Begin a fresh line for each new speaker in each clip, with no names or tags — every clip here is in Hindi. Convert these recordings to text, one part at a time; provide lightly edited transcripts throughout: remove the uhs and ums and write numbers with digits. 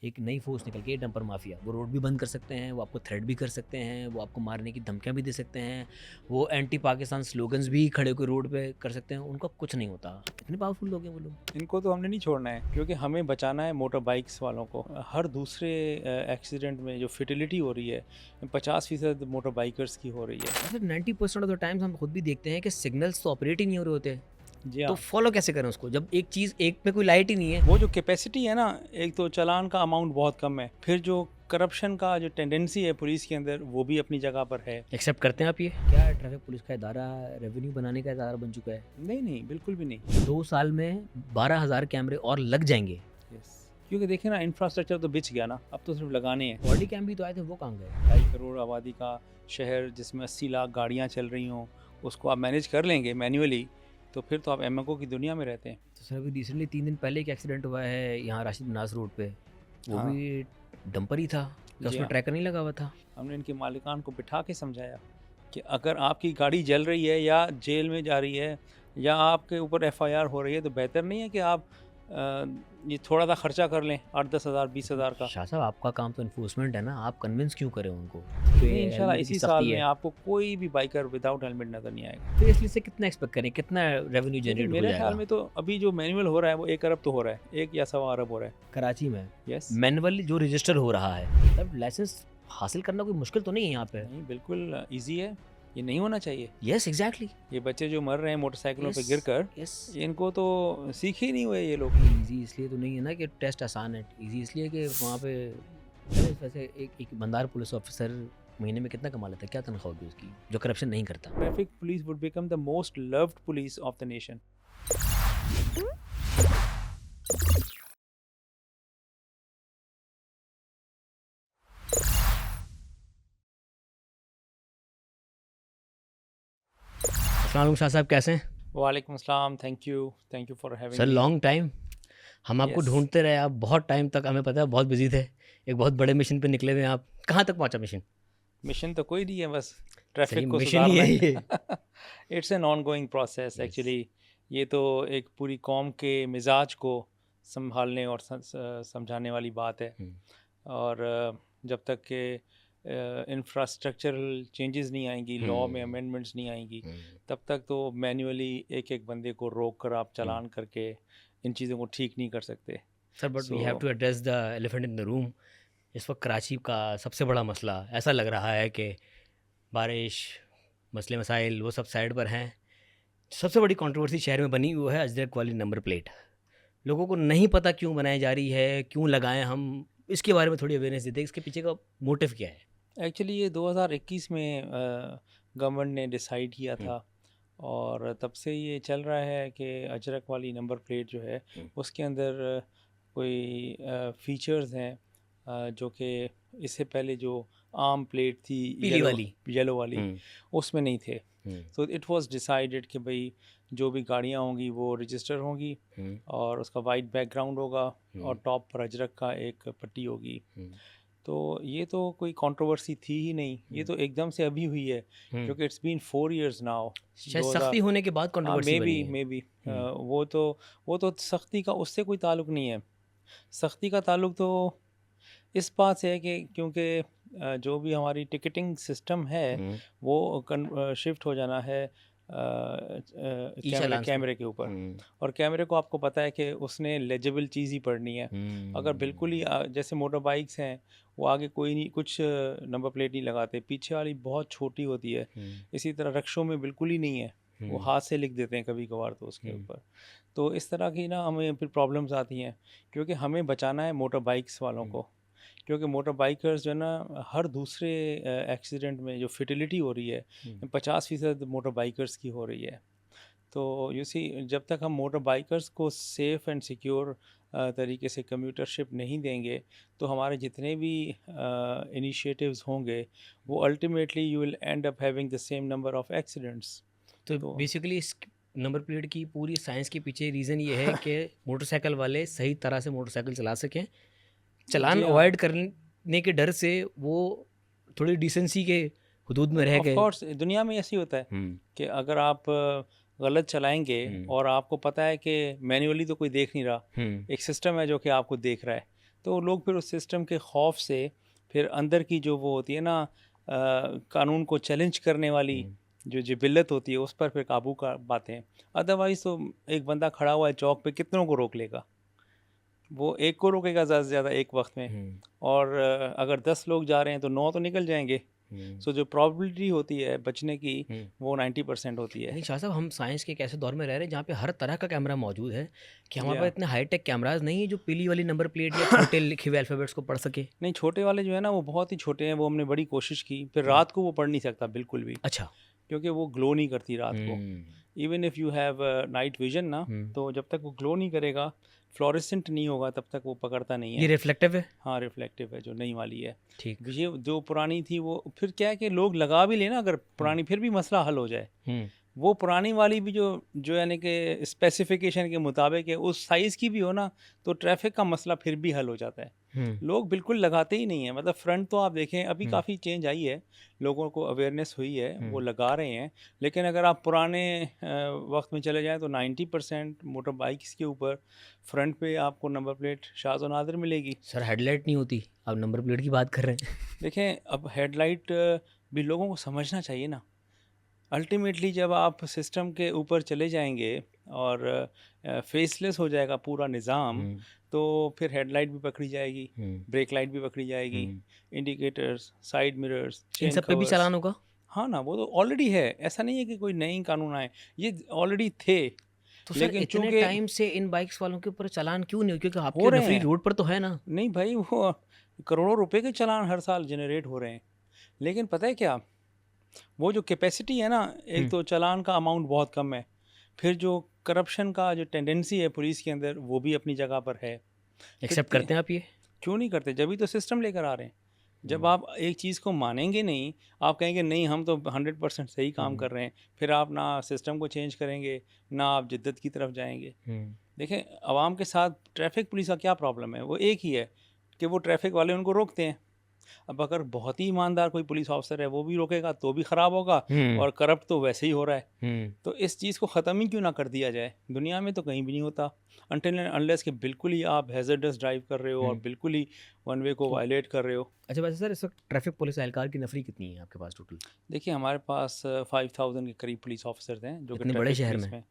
एक नई फोर्स निकल के डंपर माफिया, वो रोड भी बंद कर सकते हैं, वो आपको थ्रेट भी कर सकते हैं, वो आपको मारने की धमकियां भी दे सकते हैं, वो एंटी पाकिस्तान स्लोगन्स भी खड़े होकर रोड पे कर सकते हैं, उनका कुछ नहीं होता। इतने पावरफुल लोग हैं वो लोग।
इनको तो हमने नहीं छोड़ना है, क्योंकि हमें बचाना है मोटर बाइक्स वालों को। हर दूसरे एक्सीडेंट में जो फेटिलिटी हो रही है 50% मोटर बाइकर्स की हो रही है।
और फिर 90% ऑफ द टाइम्स हम खुद भी देखते हैं कि सिग्नल्स तो ऑपरेट ही नहीं हो रहे होते,
जी
तो
हाँ,
फॉलो कैसे करें उसको जब एक चीज़ एक में कोई लाइट ही नहीं है।
वो जो कैपेसिटी है ना, एक तो चालान का अमाउंट बहुत कम है, फिर जो करप्शन का जो टेंडेंसी है पुलिस के अंदर, वो भी अपनी जगह पर है।
एक्सेप्ट करते हैं आप ये? क्या ट्रैफिक पुलिस का इदारा रेवेन्यू बनाने का इदारा बन चुका है?
नहीं नहीं, बिल्कुल भी नहीं।
2 साल में 12,000 कैमरे और लग जाएंगे।
यस, क्योंकि देखिए ना, इंफ्रास्ट्रक्चर तो बिछ गया ना, अब तो सिर्फ लगाने हैं।
बॉडी कैम भी तो आए थे, वो कहाँ गए?
2.5 करोड़ आबादी का शहर जिसमें 80 लाख गाड़ियाँ चल रही हों, उसको आप मैनेज कर लेंगे मैन्युअली, तो फिर तो आप एमएको की दुनिया में रहते हैं।
तो सर अभी रिसेंटली 3 दिन पहले एक एक्सीडेंट हुआ है यहाँ राशिद मनास रोड पे, वो
हाँ,
भी डंपर ही था, क्या
जी
उसमें
हाँ।
ट्रैकर नहीं लगा हुआ था?
हमने इनके मालिकान को बिठा के समझाया कि अगर आपकी गाड़ी जल रही है या जेल में जा रही है या आपके ऊपर एफआईआर हो रही है, तो बेहतर नहीं है कि आप ये थोड़ा सा खर्चा कर लें, 8-10 हज़ार 20 हज़ार का।
शाह साहब, आपका काम तो इन्फोर्समेंट है ना, आप कन्विंस क्यों करें उनको?
नहीं,
ये
इंशाल्लाह
हेलमेट की
इसी साल
सख्ती
में
है,
आपको कोई भी बाइकर विदाउट हेलमेट नज़र नहीं आएगा।
तो इसलिए से कितना एक्सपेक्ट करें, कितना रेवेन्यू
देखिए,
जनरेट हो
मेरे ख्याल
जाएगा?
में तो अभी जो मैनुअल हो रहा है वो 1 अरब तो हो रहा है, 1 या सवा अरब हो रहा है।
कराची में
यस।
मैनुअली जो रजिस्टर हो रहा है, तब लाइसेंस हासिल करना कोई मुश्किल तो नहीं है यहाँ पे?
नहीं, बिल्कुल ईज़ी है, ये नहीं होना चाहिए।
Yes exactly.
ये बच्चे जो मर रहे हैं मोटरसाइकिलों पे
यस
गिरकर,
यस।
इनको तो सीख ही नहीं हुए ये लोग।
इजी इसलिए तो नहीं है ना कि टेस्ट आसान है, इजी इसलिए कि वहाँ पे अरे वैसे एक ईमानदार पुलिस ऑफिसर महीने में कितना कमा लेता है, क्या तनख्वाह होगी उसकी, जो करप्शन नहीं करता?
Traffic police would become the most loved police of the nation.
अस्सलाम वालेकुम शाह साहब, कैसे हैं?
वालेकुम अस्सलाम, thank you for
sir
having me.
Long time, हम आपको
यस,
ढूंढते रहे, आप बहुत टाइम तक, हमें पता है बहुत बिजी थे, एक बहुत बड़े मिशन पे निकले हुए हैं आप। कहाँ तक पहुँचा मिशन?
मिशन तो कोई नहीं है, बस
सही
ट्रैफिक को
मिशन ही
सुधारना
है ये।
है। It's an ongoing process
yes.
Actually. ये तो एक पूरी कौम के मिजाज को संभालने और समझाने वाली बात है। और जब तक के इंफ्रास्ट्रक्चरल चेंजेस नहीं आएंगी, लॉ में अमेंडमेंट्स नहीं आएंगी, तब तक तो मैन्युअली एक एक बंदे को रोक कर आप चालान करके इन चीज़ों को ठीक नहीं कर सकते।
Sir but we have
so
to address the elephant in the room. इस वक्त कराची का सबसे बड़ा मसला ऐसा लग रहा है कि बारिश, मसले मसाइल वो सब साइड पर हैं, सबसे बड़ी कंट्रोवर्सी शहर में बनी वो है अजरक वाली नंबर प्लेट। लोगों को नहीं पता क्यों बनाई जा रही है, क्यों लगाएं हम, इसके बारे में थोड़ी अवेयरनेस देते हैं, इसके पीछे का मोटिव क्या है?
एक्चुअली ये 2021 में गवर्नमेंट ने डिसाइड किया
हम्म,
था, और तब से ये चल रहा है कि अजरक वाली नंबर प्लेट जो है
हम्म,
उसके अंदर कोई फीचर्स हैं जो कि इससे पहले जो आम प्लेट थी,
पीली
येलो
वाली।
येलो वाली,
हम्म,
उसमें नहीं थे।
हम्म,
तो इट वाज डिसाइडेड कि भाई जो भी गाड़ियाँ होंगी वो रजिस्टर होंगी,
हम्म,
और उसका वाइट बैकग्राउंड होगा,
हम्म,
और टॉप पर अजरक का एक पट्टी होगी।
हम्म,
तो ये तो कोई कंट्रोवर्सी थी ही नहीं, ये तो एकदम से अभी हुई है,
हम्म।
क्योंकि इट्स बीन 4 years नाउ।
शायद
2000,
सख्ती होने के बाद
हाँ,
कंट्रोवर्सी बनी है।
मे बी
हम्म,
वो तो सख्ती का उससे कोई ताल्लुक नहीं है। सख्ती का ताल्लुक तो इस बात से है कि क्योंकि जो भी हमारी टिकटिंग सिस्टम है
हम्म,
वो शिफ्ट हो जाना है
ई
कैमरे
चालान से।
कैमरे के ऊपर।
हम्म,
और कैमरे को आपको पता है कि उसने लेजिबल चीज़ ही पढ़नी है। अगर बिल्कुल ही
हम्म,
जैसे मोटर बाइक्स हैं, वो आगे कोई नहीं, कुछ नंबर प्लेट नहीं लगाते, पीछे वाली बहुत छोटी होती है।
हम्म,
इसी तरह रक्षों में बिल्कुल ही नहीं है, वो
हम्म,
हाथ से लिख देते हैं कभी कभार तो उसके
हम्म,
ऊपर। तो इस तरह की ना हमें फिर प्रॉब्लम्स आती हैं, क्योंकि हमें बचाना है मोटर बाइक्स वालों
हम्म,
को। क्योंकि मोटर बाइकर्स जो है ना, हर दूसरे एक्सीडेंट में जो फेटिलिटी हो रही है
हम्म,
50% मोटर बाइकर्स की हो रही है। तो यू सी, जब तक हम मोटर बाइकर्स को सेफ़ एंड सिक्योर तरीके से कम्यूटरशिप नहीं देंगे, तो हमारे जितने भी इनिशिएटिव्स होंगे, वो ultimately you will and up having the same number of accidents.
तो
तो
बेसिकली इस नंबर प्लेट की पूरी साइंस के पीछे रीज़न ये है कि मोटरसाइकिल वाले सही तरह से मोटरसाइकिल चला सकें, चालान
जी हाँ,
अवॉइड करने के डर से वो थोड़ी डिसेंसी के हदूद में रह
ऑफ
गए।
कोर्स दुनिया में ऐसे ही होता है
हम्म,
कि अगर आप गलत चलाएंगे
हम्म,
और आपको पता है कि मैन्युअली तो कोई देख नहीं रहा,
हम्म,
एक सिस्टम है जो कि आपको देख रहा है, तो लोग फिर उस सिस्टम के खौफ से फिर अंदर की जो वो होती है ना कानून को चैलेंज करने वाली जो जिबिल्लत होती है उस पर फिर काबू कर पाते हैं। अदरवाइज़ तो एक बंदा खड़ा हुआ है चौक पे, कितनों को रोक लेगा? वो एक को रोकेगा ज़्यादा से ज़्यादा एक वक्त में,
हम्म,
और अगर 10 लोग जा रहे हैं तो 9 तो निकल जाएंगे।
हम्म,
सो जो प्रोबेबिलिटी होती है बचने की
हम्म।
वो 90% होती है।
लेकिन शाह साहब, हम साइंस के एक ऐसे दौर में रह रहे हैं जहाँ पे हर तरह का कैमरा मौजूद है कि हमारे पास
या
इतने हाईटेक कैमराज नहीं है जो पीली वाली नंबर प्लेट या छोटे लिखे हुए अल्फ़ाबेट्स को पढ़ सके।
नहीं, छोटे वाले जो है ना वो बहुत ही छोटे हैं, वो हमने बड़ी कोशिश की, फिर
हम्म,
रात को वो पढ़ नहीं सकता बिल्कुल भी,
अच्छा।
क्योंकि वो ग्लो नहीं करती रात को।
Hmm,
even if you have night vision ना,
हम्म।
तो जब तक वो ग्लो नहीं करेगा, फ्लोरेसेंट नहीं होगा, तब तक वो पकड़ता नहीं
ये
है।
रिफ्लेक्टिव है।
हाँ, रिफ्लेक्टिव है जो नई वाली है।
ठीक।
ये जो पुरानी थी वो फिर क्या है कि लोग लगा भी लेना अगर
हम्म,
पुरानी, फिर भी मसला हल हो जाए।
हम्म,
वो पुरानी वाली भी जो जो यानी कि स्पेसिफिकेशन के मुताबिक है, उस साइज़ की भी हो ना, तो ट्रैफिक का मसला फिर भी हल हो जाता है।
हम्म,
लोग बिल्कुल लगाते ही नहीं हैं, मतलब फ्रंट तो आप देखें अभी
हम्म,
काफ़ी चेंज आई है, लोगों को अवेयरनेस हुई है, वो
हम्म।
लगा रहे हैं। लेकिन अगर आप पुराने वक्त में चले जाएं तो 90% मोटर बाइक्स के ऊपर फ्रंट पे आपको नंबर प्लेट शाज़ व नादिर मिलेगी।
सर, हेडलाइट नहीं होती, आप नंबर प्लेट की बात कर रहे हैं।
देखें, अब हेडलाइट भी लोगों को समझना चाहिए ना। अल्टीमेटली जब आप सिस्टम के ऊपर चले जाएंगे और फेसलेस हो जाएगा पूरा निज़ाम,
हम्म,
तो फिर हेडलाइट भी पकड़ी जाएगी,
हम्म,
ब्रेक लाइट भी पकड़ी जाएगी,
हम्म।
Indicators, side mirrors,
in
chain
सब पे भी
कवर्स।
चालान होगा?
हाँ ना, वो तो ऑलरेडी है, ऐसा नहीं है कि कोई नई कानून आए, ये ऑलरेडी थे।
तो सर,
लेकिन
इतने
चूंकि
टाइम से इन बाइक्स वालों के ऊपर चालान क्यों नहीं हो? क्योंकि
हो
आपके
रहे
नफरी
हैं,
रोड पर तो है ना।
नहीं भाई, वो करोड़ों रुपए के चालान हर साल जनरेट हो रहे हैं। लेकिन पता है क्या, वो जो कैपेसिटी है ना, एक
हम्म।
तो चालान का अमाउंट बहुत कम है, फिर जो करप्शन का जो टेंडेंसी है पुलिस के अंदर वो भी अपनी जगह पर है। फिर
एक्सेप्ट करते हैं आप ये?
क्यों नहीं करते, जब भी तो सिस्टम लेकर आ रहे हैं। जब
हम्म,
आप एक चीज़ को मानेंगे नहीं, आप कहेंगे नहीं हम तो 100% सही काम
हम्म,
कर रहे हैं, फिर आप ना सिस्टम को चेंज करेंगे, ना आप जिद्दत की तरफ जाएंगे।
हम्म,
देखें, आवाम के साथ ट्रैफिक पुलिस का क्या प्रॉब्लम है, वो एक ही है कि वो ट्रैफिक वाले उनको रोकते हैं। अब अगर बहुत ही ईमानदार कोई पुलिस ऑफिसर है वो भी रोकेगा तो भी ख़राब होगा,
हम्म,
और करप्ट तो वैसे ही हो रहा है।
हम्म,
तो इस चीज़ को ख़त्म ही क्यों ना कर दिया जाए? दुनिया में तो कहीं भी नहीं होता, अनटिल एंड अनलेस कि बिल्कुल ही आप हैज़र्डस ड्राइव कर रहे हो और
हम्म।
बिल्कुल ही वन वे को
तो
वायलेट कर रहे हो।
अच्छा, वैसे सर, इस वक्त ट्रैफिक पुलिस एहलकार की नफरी कितनी है आपके पास टोटल?
देखिए, हमारे पास 5000 के करीब पुलिस ऑफिसर्स हैं जो कि
इतने बड़े
ट्रैफिक
शहर
पुलिस
में?
में।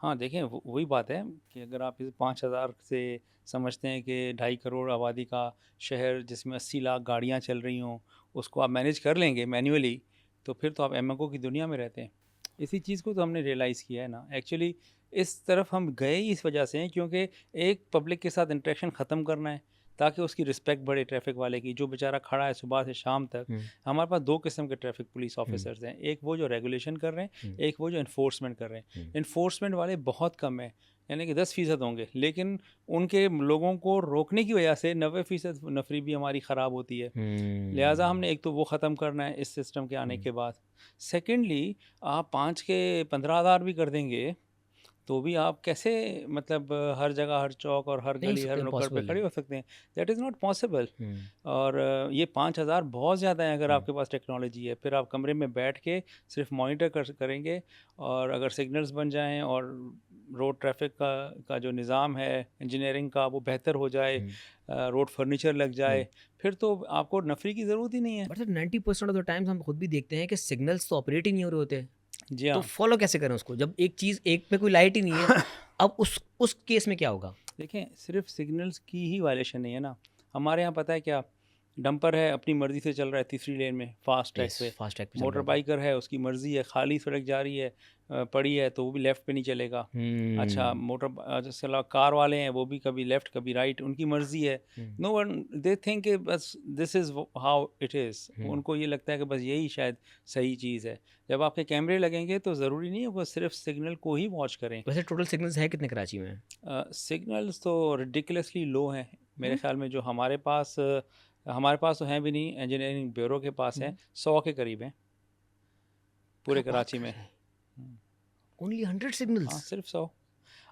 हाँ, देखें, वही बात है कि अगर आप इसे 5000 से समझते हैं कि 2.5 करोड़ आबादी का शहर जिसमें 80 लाख गाड़ियाँ चल रही हों, उसको आप मैनेज कर लेंगे मैन्युअली, तो फिर तो आप एमएको की दुनिया में रहते हैं। इसी चीज़ को तो हमने रियलाइज़ किया है ना एक्चुअली। इस तरफ हम गए ही इस वजह से हैं क्योंकि एक पब्लिक के साथ इंटरेक्शन ख़त्म करना है, ताकि उसकी रिस्पेक्ट बढ़े ट्रैफिक वाले की, जो बेचारा खड़ा है सुबह से शाम तक।
हम्म,
हमारे पास 2 किस्म के ट्रैफिक पुलिस
हम्म,
ऑफिसर्स हैं, एक वो जो रेगुलेशन कर रहे हैं,
हम्म,
एक वो जो इन्फोर्समेंट कर रहे हैं।
हम्म,
इन्फोर्समेंट वाले बहुत कम हैं, यानी कि 10% होंगे, लेकिन उनके लोगों को रोकने की वजह से 90% नफरी भी हमारी ख़राब होती है। लिहाजा
हम्म,
हमने एक तो वो ख़त्म करना है इस सिस्टम के आने
हम्म,
के बाद। सेकेंडली, आप 5 के 15,000 भी कर देंगे तो भी आप कैसे, मतलब हर जगह, हर चौक और हर
नहीं हो
गली, हर
सकते,
नुक्कड़ पे
इम्पॉसिबल है।
खड़े हो सकते हैं? That is not possible.
Hmm,
और ये 5,000 बहुत ज़्यादा है अगर
हम्म,
आपके पास टेक्नोलॉजी है। फिर आप कमरे में बैठ के सिर्फ मॉनिटर करेंगे, और अगर सिग्नल्स बन जाएं और रोड ट्रैफिक का जो निज़ाम है इंजीनियरिंग का वो बेहतर हो जाए,
हम्म,
रोड फर्नीचर लग
हम्म।
जाए, फिर तो आपको नफरी की ज़रूरत ही नहीं है।
But sir, 90% of the times हम खुद भी देखते हैं कि सिग्नल्स तो ऑपरेट ही नहीं हो रहे होते।
जी
तो
हाँ।
फॉलो कैसे करें उसको जब एक चीज़, एक पे कोई लाइट ही नहीं है? अब उस केस में क्या होगा?
देखें, सिर्फ सिग्नल्स की ही वायलेशन नहीं है ना। हमारे यहाँ पता है क्या, डंपर है अपनी मर्ज़ी से चल रहा है तीसरी लेन में फास्ट ट्रैक
यस,
पे,
फास्ट ट्रैक पे चल
मोटर
रहा था।
बाइकर है उसकी मर्ज़ी है, खाली सड़क जा रही है, पड़ी है तो वो भी लेफ़्ट पे नहीं चलेगा। अच्छा,
हम्म,
जिसके अलावा कार वाले हैं वो भी कभी लेफ़्ट कभी राइट, उनकी मर्ज़ी है।
Hmm,
no one, they think कि बस this is how it is,
hmm.
उनको ये लगता है कि बस यही शायद सही चीज़ है। जब आपके कैमरे लगेंगे तो ज़रूरी नहीं है वो सिर्फ सिग्नल को ही वॉच करें।
वैसे टोटल सिग्नल्स है कितने कराची में?
सिग्नल्स तो रिडिकुलसली लो हैं मेरे
हम्म,
ख्याल में, जो हमारे पास तो हैं भी नहीं, इंजीनियरिंग ब्यूरो के पास हैं, 100 के करीब हैं
क्या
पूरे
बात
कराची
कर
में।
रहे हैं?
हम्म,
ओनली 100
हाँ,
सिग्नल्स?
सिर्फ 100।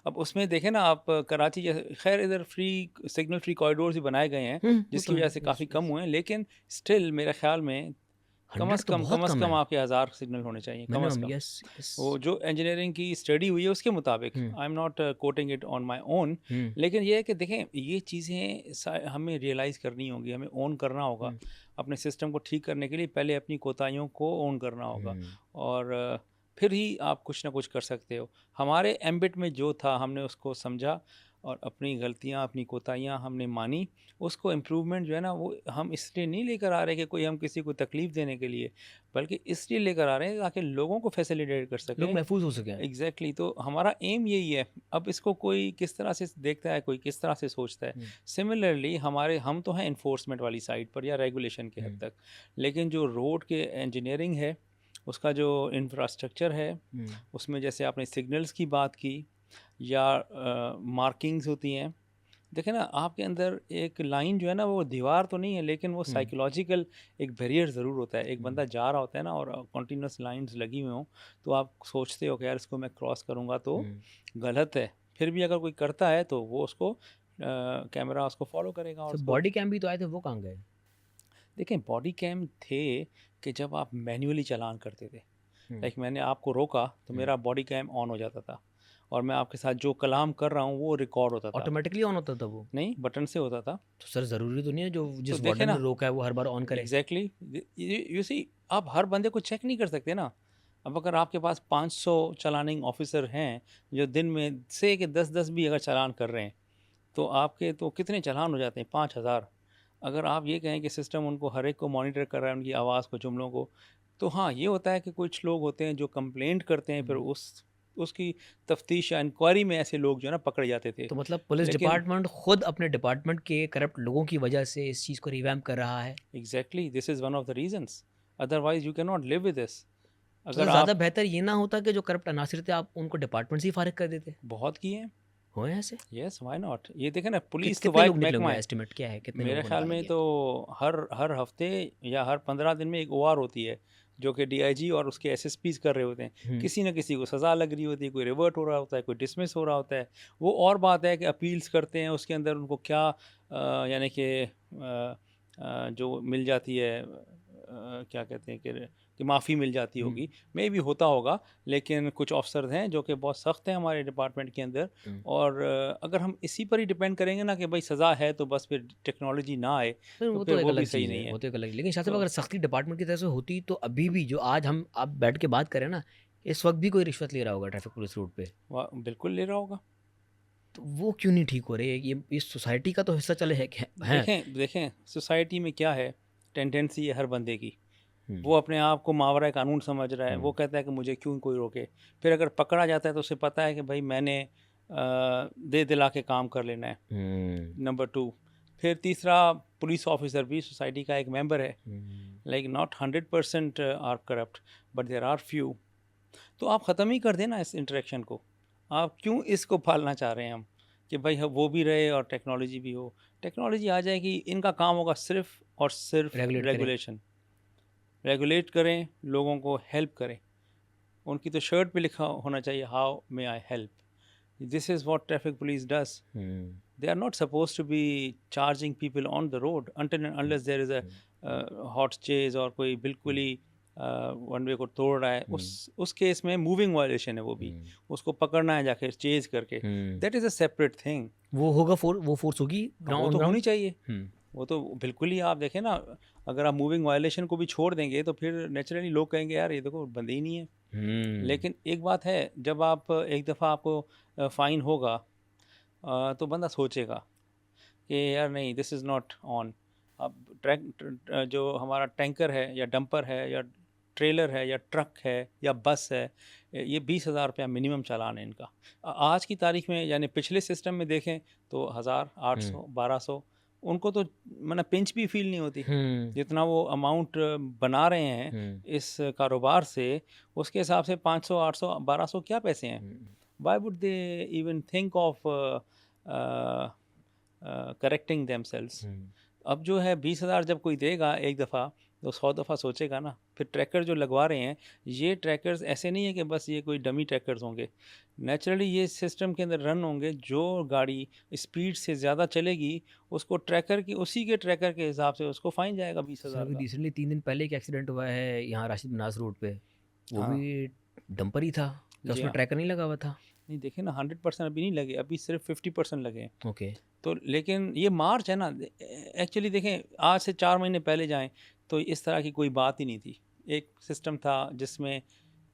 अब उसमें देखें ना आप, कराची जैसे, खैर इधर फ्री सिग्नल फ्री कॉरिडोर्स भी बनाए गए हैं
वो तो
जिसकी
है।
वजह से
यस,
काफ़ी कम
यस।
हुए हैं, लेकिन स्टिल मेरे ख्याल में कम
100
से
तो
कम
बहुत कम है।
आपके 1000 सिग्नल होने चाहिए कम से
मिनिमम,
कम।
Yes, yes.
वो जो इंजीनियरिंग की स्टडी हुई है उसके मुताबिक,
hmm,
I am not quoting it on my own,
hmm,
लेकिन ये है कि देखें ये चीज़ें हमें रियलाइज़ करनी होंगी, हमें ओन करना होगा।
हुँ,
अपने सिस्टम को ठीक करने के लिए पहले अपनी कोताहियों को ओन करना होगा,
हुँ।
और फिर ही आप कुछ ना कुछ कर सकते हो। हमारे एम्बिट में जो था हमने उसको समझा, और अपनी गलतियाँ, अपनी कोताहियाँ हमने मानी। उसको इम्प्रूवमेंट जो है ना, वो हम इसलिए नहीं लेकर आ रहे कि कोई हम किसी को तकलीफ़ देने के लिए, बल्कि इसलिए लेकर आ रहे हैं ताकि लोगों को फैसिलिटेट कर
लोग
सकें।
महफूज़ हो सकें।
एग्जैक्टली, तो हमारा एम यही है। अब इसको कोई किस तरह से देखता है, कोई किस तरह से सोचता है।
हुँ,
सिमिलरली हम तो हैं इन्फोर्समेंट वाली साइड पर या रेगुलेशन के हद
हुँ,
तक, लेकिन जो रोड के इंजीनियरिंग है, उसका जो इंफ्रास्ट्रक्चर है,
हुँ,
उसमें जैसे आपने सिग्नल्स की बात की, या मार्किंग्स होती हैं। देखिए ना, आपके अंदर एक लाइन जो है ना, वो दीवार तो नहीं है, लेकिन वो
हुँ,
साइकोलॉजिकल एक बैरियर ज़रूर होता है। एक
हुँ,
बंदा जा रहा होता है ना, और कंटिन्यूअस लाइंस लगी हुई हों, तो आप सोचते हो कि यार इसको मैं क्रॉस करूँगा तो
हुँ।
गलत है। फिर भी अगर कोई करता है तो वो उसको कैमरा उसको फॉलो करेगा और
तो
उसको।
बॉडी कैम भी तो आए थे, वो कहाँ गए?
देखें, बॉडी कैम थे कि जब आप मैन्युअली चालान करते थे,
हुँ,
लाइक मैंने आपको रोका तो
हुँ।
मेरा बॉडी कैम ऑन हो जाता था, और मैं आपके साथ जो कलाम कर रहा हूँ वो रिकॉर्ड होता था।
ऑटोमैटिकली ऑन होता था वो?
नहीं, बटन से होता था।
तो सर ज़रूरी तो नहीं है जो
तो
जिस
देखे
वार्डन ने
ना,
रोका है वो हर बार ऑन करे?
एग्जैक्टली, यू सी, आप हर बंदे को चेक नहीं कर सकते ना। अब अगर आपके पास 500 चलानिंग ऑफिसर हैं, जो दिन में से कि 10-10 भी अगर चालान कर रहे हैं, तो आपके तो कितने चालान हो जाते हैं, 5,000। अगर आप ये कहें कि सिस्टम उनको हर एक को मॉनिटर कर रहा है, उनकी आवाज़ को, जुमलों को, तो हाँ, ये होता है कि कुछ लोग होते हैं जो कंप्लेंट करते हैं, फिर
हुँ।
उसकी तफ्तीश या इंक्वायरी में ऐसे लोग जो है ना पकड़े जाते थे।
तो मतलब पुलिस
लेकिन
डिपार्टमेंट खुद अपने डिपार्टमेंट के करप्ट लोगों की वजह से इस चीज़ को रिवैम्प कर रहा है।
Exactly, this is one of the reasons, otherwise you can not live with this.
तो
अगर
ज़्यादा
आप,
बेहतर ये ना होता कि जो करप्ट अनासिर थे आप उनको डिपार्टमेंट से ही फारिग कर देते?
बहुत किए हैं।
हुए हैं ऐसे?
Yes, why not. ये देखें ना, पुलिस तो
कितने
वाइट
लोग निकले
महकमा
होंगे,
है।
एस्टिमेट क्या है? कितने लोगों
मेरे
को
ख्याल
निकाला
में
गया?
तो हर हर हफ्ते या हर 15 दिन में एक ओआर होती है, जो कि डीआईजी और उसके एसएसपीज कर रहे होते हैं।
हुँ,
किसी न किसी को सज़ा लग रही होती है, कोई रिवर्ट हो रहा होता है, कोई डिसमिस हो रहा होता है। वो और बात है कि अपील्स करते हैं, उसके अंदर उनको क्या यानी कि जो मिल जाती है, क्या कहते हैं कि माफ़ी मिल जाती
हुँ,
होगी। मे बी होता होगा, लेकिन कुछ ऑफिसर हैं जो कि बहुत सख्त हैं हमारे डिपार्टमेंट के अंदर।
हुँ।
और अगर हम इसी पर ही डिपेंड करेंगे ना कि भाई सज़ा है तो बस फिर टेक्नोलॉजी ना आए,
फिर
तो
वो
फिर
तो एक
वो भी
अलग
सही
चीज़ है,
नहीं है।
वो तो एक अलग, लेकिन शाह साहब
तो
अगर सख्ती डिपार्टमेंट की तरफ से होती तो अभी भी जो आज हम आप बैठ के बात करें ना, इस वक़्त भी कोई रिश्वत ले रहा होगा ट्रैफिक पुलिस रूट पे।
वाह, बिल्कुल ले रहा होगा।
तो वो क्यों नहीं ठीक हो रहे? ये इस सोसाइटी का तो हिस्सा चले है ख हैं।
देखें देखें सोसाइटी में क्या है, टेंडेंसी है हर बंदे की।
हुँ,
वो अपने आप को मावरा कानून समझ रहा है,
हुँ,
वो कहता है कि मुझे क्यों कोई रोके। फिर अगर पकड़ा जाता है तो उसे पता है कि भाई मैंने दे दिला के काम कर लेना है।
हुँ,
नंबर 2, फिर तीसरा, पुलिस ऑफिसर भी सोसाइटी का एक मेंबर है।
Hmm,
like not 100% are corrupt, but there are few. तो आप ख़त्म ही कर देना इस इंटरेक्शन को। आप क्यों इसको पालना चाह रहे हैं हम, कि भाई वो भी रहे और टेक्नोलॉजी भी हो। टेक्नोलॉजी आ जाएगी, इनका काम होगा सिर्फ़ और सिर्फ़
रेगुलेट करें।
रेगुलेशन। रेगुलेट करें, लोगों को हेल्प करें। उनकी तो शर्ट पे लिखा होना चाहिए, how may I help. This is what traffic police does.
Hmm,
They are not supposed to be charging people on the road until and
hmm,
unless there is a
hmm,
hot chase और कोई बिल्कुल
हुँ,
ही वन वे को तोड़ रहा है।
हुँ,
उस केस में मूविंग वायलेशन है वो भी।
हुँ,
उसको पकड़ना है जाके चेज़ करके।
Hmm.
That is a separate thing.
वो फ़ोर्स होगी
वो
ऑन
तो होनी
ग्राउंड?
चाहिए।
हुँ,
वो तो बिल्कुल ही, आप देखें ना, अगर आप मूविंग वायलेशन को भी छोड़ देंगे तो फिर नेचुरली लोग कहेंगे यार ये देखो बंदे ही नहीं है।
हुँ,
लेकिन एक बात है, जब आप एक दफ़ा आपको फ़ाइन होगा, तो बंदा सोचेगा कि यार नहीं, दिस इज़ नॉट ऑन। अब जो हमारा टैंकर है या डंपर है या ट्रेलर है या ट्रक है या बस है, ये 20,000 रुपया मिनिमम चालान है इनका। आज की तारीख में, यानी पिछले सिस्टम में देखें तो 1000,
हुँ,
800, 1200, उनको तो मतलब पिंच भी फील नहीं होती।
हुँ,
जितना वो अमाउंट बना रहे हैं
हुँ,
इस कारोबार से, उसके हिसाब से 500, 800, 1200 क्या पैसे हैं।
हुँ,
Why would they even think of correcting themselves?
हुँ।
अब जो है 20,000 जब कोई देगा एक दफ़ा, तो 100 दफ़ा सोचेगा ना। फिर ट्रैकर जो लगवा रहे हैं, ये ट्रैकर्स ऐसे नहीं है कि बस ये कोई डमी ट्रैकर्स होंगे। नेचुरली ये सिस्टम के अंदर रन होंगे, जो गाड़ी स्पीड से ज़्यादा चलेगी, उसको ट्रैकर की उसी के ट्रैकर के हिसाब से उसको फ़ाइन जाएगा
सर
20,000
अभी
का।
रिसेंटली 3 दिन पहले एक एक्सीडेंट हुआ है यहाँ राशिद मनास रोड पे, वो
हाँ,
भी डंपर ही था, क्या
जी
उसमें
हाँ।
ट्रैकर नहीं लगा हुआ था?
नहीं देखिए ना, 100% अभी नहीं लगे, अभी सिर्फ 50% लगे हैं।
ओके।
तो लेकिन ये मार्च है ना, एक्चुअली देखें आज से 4 महीने पहले जाएँ तो इस तरह की कोई बात ही नहीं थी। एक सिस्टम था जिसमें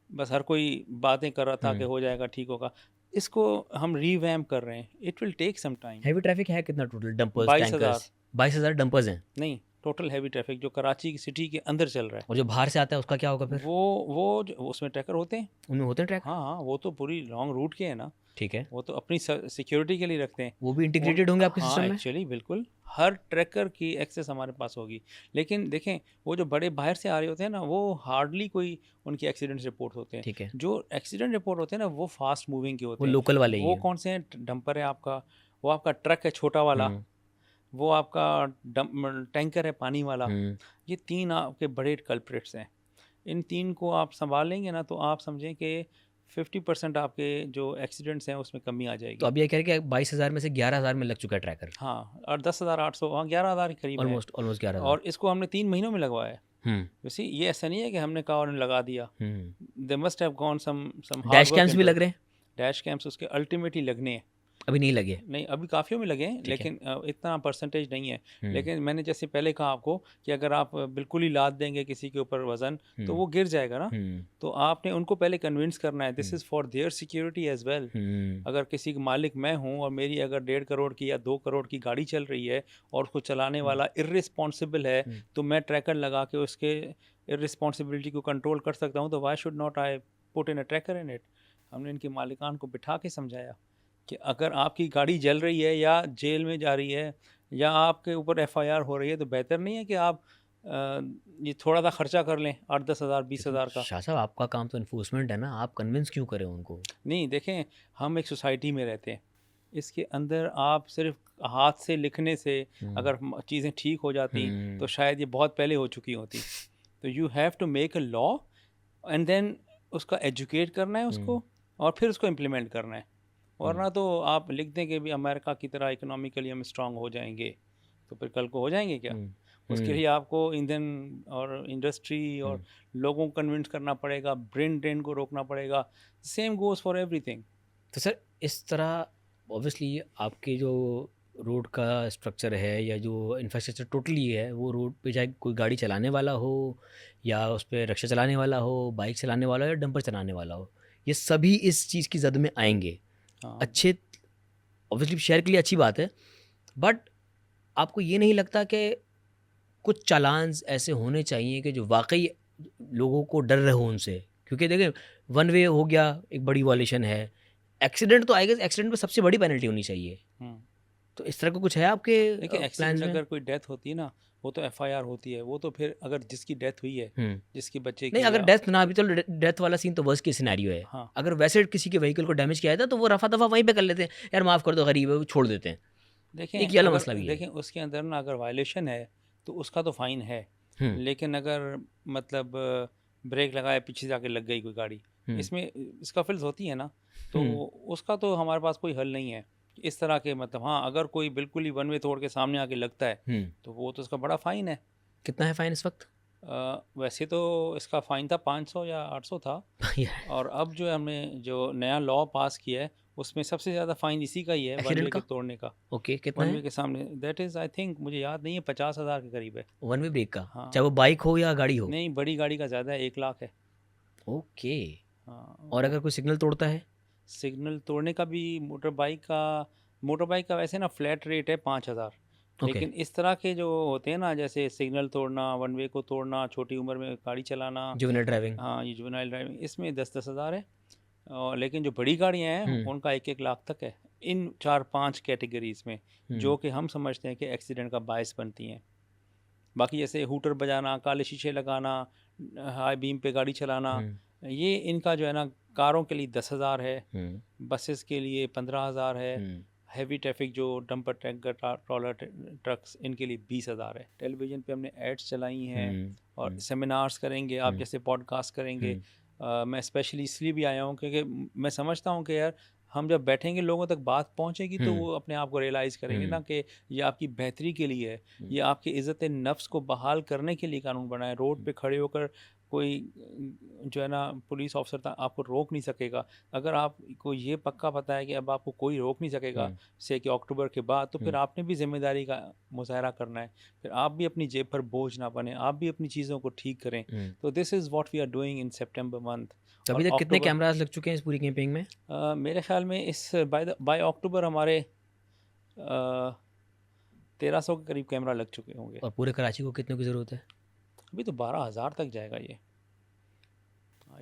बस हर कोई बातें कर रहा था कि
हुँ।
हो जाएगा, ठीक होगा। इसको हम रिवैम्प कर रहे हैं, it will take some time.
Heavy traffic है कितना टोटल डंपर्स,
22,000
टैंकर्स? 22,000 डंपर्स हैं
नहीं, टोटल हैवी ट्रैफिक जो कराची की सिटी के अंदर चल रहा है।
और जो बाहर से आता है उसका क्या होगा फिर?
वो वो जो उसमें ट्रैकर होते हैं।
उनमें होते हैं ट्रैकर?
हाँ, हाँ, वो तो पूरी लॉन्ग रूट के हैं ना।
ठीक है।
वो तो अपनी सिक्योरिटी के लिए रखते हैं।
वो भी
उन
इंटीग्रेटेड होंगे आपके
हाँ,
सिस्टम में?
एक्चुअली बिल्कुल, हर ट्रैकर की एक्सेस हमारे पास होगी। लेकिन देखें, वो जो बड़े बाहर से आ रहे होते हैं ना, वो हार्डली कोई उनकी एक्सीडेंट रिपोर्ट होते हैं।
ठीक है।
जो एक्सीडेंट रिपोर्ट होते हैं ना, वो फास्ट मूविंग के
वो
होते हैं।
लोकल वाले ही
वो
हैं।
कौन से हैं? डंपर है आपका, वो आपका ट्रक है छोटा वाला,
हुँ,
वो आपका टैंकर है पानी वाला।
हुँ।
ये 3 आपके बड़े कल्प्रिट्स हैं। इन 3 को आप सँभालेंगे ना, तो आप समझें कि 50% आपके जो एक्सीडेंट्स हैं उसमें कमी आ
तो
जाएगी।
अब ये कह रहे हैं कि 22,000 में से 11,000 में लग चुका है ट्रैकर।
हाँ, और 10,800, हाँ, 11,000 के करीब है।
ऑलमोस्ट 11,000।
और इसको हमने 3 महीनों में लगवाया है।
हुँ,
यू सी, ये ऐसा नहीं है कि हमने कहा और लगा दिया।
Hmm.
They must have gone some hard
dash
work
cams भी
इनटू
लग
इट।
रहे हैं?
डैश कैम्स उसके अल्टीमेटली लगने हैं।
अभी नहीं लगे?
नहीं, अभी काफ़ियों में लगे हैं,
ठीक है।
लेकिन इतना परसेंटेज नहीं है।
हुँ,
लेकिन मैंने जैसे पहले कहा आपको कि अगर आप बिल्कुल ही लाद देंगे किसी के ऊपर वज़न, तो
हुँ,
वो गिर जाएगा ना।
हुँ,
तो आपने उनको पहले कन्विंस करना है, this
hmm,
is for their security as well.
Hmm,
अगर किसी का मालिक मैं हूँ और मेरी अगर 1.5 करोड़ की या 2 करोड़ की गाड़ी चल रही है और उसको चलाने
हुँ,
वाला इर्रिस्पॉन्सिबल है,
हुँ।
तो मैं ट्रैकर लगा के उसके इर्रिस्पॉन्सिबिलिटी को कंट्रोल कर सकता हूँ, तो why should not I put in a tracker in it. हमने इनके मालिकान को बिठा के समझाया कि अगर आपकी गाड़ी जल रही है या जेल में जा रही है या आपके ऊपर एफआईआर हो रही है, तो बेहतर नहीं है कि आप ये थोड़ा सा खर्चा कर लें 8-10 हज़ार बीस
लेकिन
हज़ार का।
शाह साहब आपका काम तो एनफोर्समेंट है ना, आप कन्विंस क्यों करें उनको?
नहीं देखें, हम एक सोसाइटी में रहते हैं, इसके अंदर आप सिर्फ हाथ से लिखने से
हुँ,
अगर चीज़ें ठीक हो जाती तो
हुँ,
शायद ये बहुत पहले हो चुकी होती। तो you have to make a law and then उसका एजुकेट करना है
हुँ,
उसको, और फिर उसको इम्प्लीमेंट करना है।
हुँ,
वरना तो आप लिख दें कि भी अमेरिका की तरह इकोनॉमिकली हम स्ट्रांग हो जाएंगे, तो फिर कल को हो जाएंगे क्या?
हुँ,
उसके
हुँ,
लिए आपको ईंधन और इंडस्ट्री
हुँ।
और लोगों को कन्विंस करना पड़ेगा, ब्रेन ड्रेन को रोकना पड़ेगा। Same goes for everything.
तो सर इस तरह ऑब्वियसली आपके जो रोड का स्ट्रक्चर है या जो इंफ्रास्ट्रक्चर टोटली है वो रोड पे चाहे कोई गाड़ी चलाने वाला हो या उस पे रिक्शा चलाने वाला हो, बाइक चलाने वाला हो या डंपर चलाने वाला हो, ये सभी इस चीज़ की जद में आएंगे।
हाँ,
अच्छे ऑब्वियसली शहर के लिए अच्छी बात है, बट आपको ये नहीं लगता कि कुछ चालान्स ऐसे होने चाहिए कि जो वाक़ई लोगों को डर रहे हो उनसे? क्योंकि देखिए वन वे हो गया, एक बड़ी वॉयलेशन है। एक्सीडेंट तो आई गेस एक्सीडेंट में सबसे बड़ी पेनल्टी होनी चाहिए।
हुँ।
तो इस तरह का कुछ है आपके
देखिए,
प्लान्स
एक्सीडेंट
में?
अगर कोई डेथ होती है ना, वो तो एफआईआर होती है। वो तो फिर अगर जिसकी डेथ हुई है,
हुँ।
जिसकी बच्चे
नहीं
की
अगर
या
डेथ ना भी चलो डेथ वाला सीन तो वर्स्ट केस सिनेरियो है।
हाँ,
अगर वैसे किसी के व्हीकल को डैमेज किया जाता है तो वो रफ़ा-दफ़ा वहीं पे कर लेते हैं। यार माफ़ कर दो गरीब है, वो छोड़ देते हैं।
देखें
एक ये वाला
अगर
मसला भी है।
देखें उसके अंदर ना अगर वायलेशन है, तो उसका तो फ़ाइन है।
हुँ,
लेकिन अगर मतलब ब्रेक लगाए पीछे जाके लग गई कोई गाड़ी,
हुँ,
इसमें स्कफल्स होती है ना, तो
हुँ,
उसका तो हमारे पास कोई हल नहीं है। इस तरह के मतलब हाँ, अगर कोई बिल्कुल ही वन वे तोड़ के सामने आके लगता है,
हुँ।
तो वो तो उसका बड़ा फ़ाइन है।
कितना है फ़ाइन इस वक़्त?
वैसे तो इसका फ़ाइन था 500 या 800 था। और अब जो है हमने जो नया लॉ पास किया है, उसमें सबसे ज़्यादा फ़ाइन इसी का ही है, वन
एक्सीडेंट
वे के
का?
तोड़ने का।
ओके, कितना
वन
है?
वे के सामने दैट इज़ आई थिंक, मुझे याद नहीं है, 50,000 के करीब है।
वन वे ब्रेक का? चाहे
हाँ,
वो बाइक हो या गाड़ी हो?
नहीं बड़ी गाड़ी का ज़्यादा है, 1 लाख है।
ओके।
हाँ,
और
वो
अगर कोई सिग्नल तोड़ता है?
सिग्नल तोड़ने का भी मोटर बाइक का वैसे ना फ्लैट रेट है 5,000।
ओके,
लेकिन इस तरह के जो होते हैं ना, जैसे सिग्नल तोड़ना, वन वे को तोड़ना, छोटी उम्र में गाड़ी चलाना,
जुवेनाइल ड्राइविंग।
हाँ, ये जुवेनाइल ड्राइविंग, इसमें 10-10 हज़ार है। और लेकिन जो बड़ी गाड़ियाँ हैं
हुँ,
उनका 1-1 लाख तक है। इन 4-5 कैटेगरीज़ में,
हुँ,
जो कि हम समझते हैं कि एक्सीडेंट का बायस बनती हैं। बाकी जैसे हूटर बजाना, काले शीशे लगाना, हाई बीम पे गाड़ी चलाना,
हुँ,
ये इनका जो है ना, कारों के लिए 10,000 है,
हुँ,
बसेस के लिए 15,000 है,
हुँ,
हैवी ट्रैफिक जो डंपर ट्रक ट्रॉलर ट्रक्स, इनके लिए 20,000 है। टेलीविज़न पे हमने एड्स चलाई हैं और सेमिनार्स करेंगे, आप जैसे पॉडकास्ट करेंगे। मैं स्पेशली इसलिए भी आया हूँ क्योंकि मैं समझता हूँ कि यार हम जब बैठेंगे लोगों तक बात पहुँचेगी तो वो अपने आप को रियलाइज़ करेंगे ना कि ये आपकी बेहतरी के लिए है, ये आपकी इज़्ज़त नफ्स को बहाल करने के लिए कानून बना है। रोड पे खड़े होकर कोई जो है ना पुलिस ऑफिसर था आपको रोक नहीं सकेगा। अगर आपको ये पक्का पता है कि अब आपको कोई रोक नहीं सकेगा से कि अक्टूबर के बाद, तो फिर आपने भी ज़िम्मेदारी का मुज़ाहरा करना है। फिर आप भी अपनी जेब पर बोझ ना बने, आप भी अपनी चीज़ों को ठीक करें। तो this is what we are doing in September month.
तो
और
अभी तक कितने
अक्टूबर
कैमरास लग चुके हैं इस पूरी कैंपेनिंग में?
मेरे ख्याल में इस बाय अक्टूबर हमारे 1300 के करीब कैमरा लग चुके होंगे।
और पूरे कराची को कितने की ज़रूरत है?
अभी तो 12,000 तक जाएगा ये।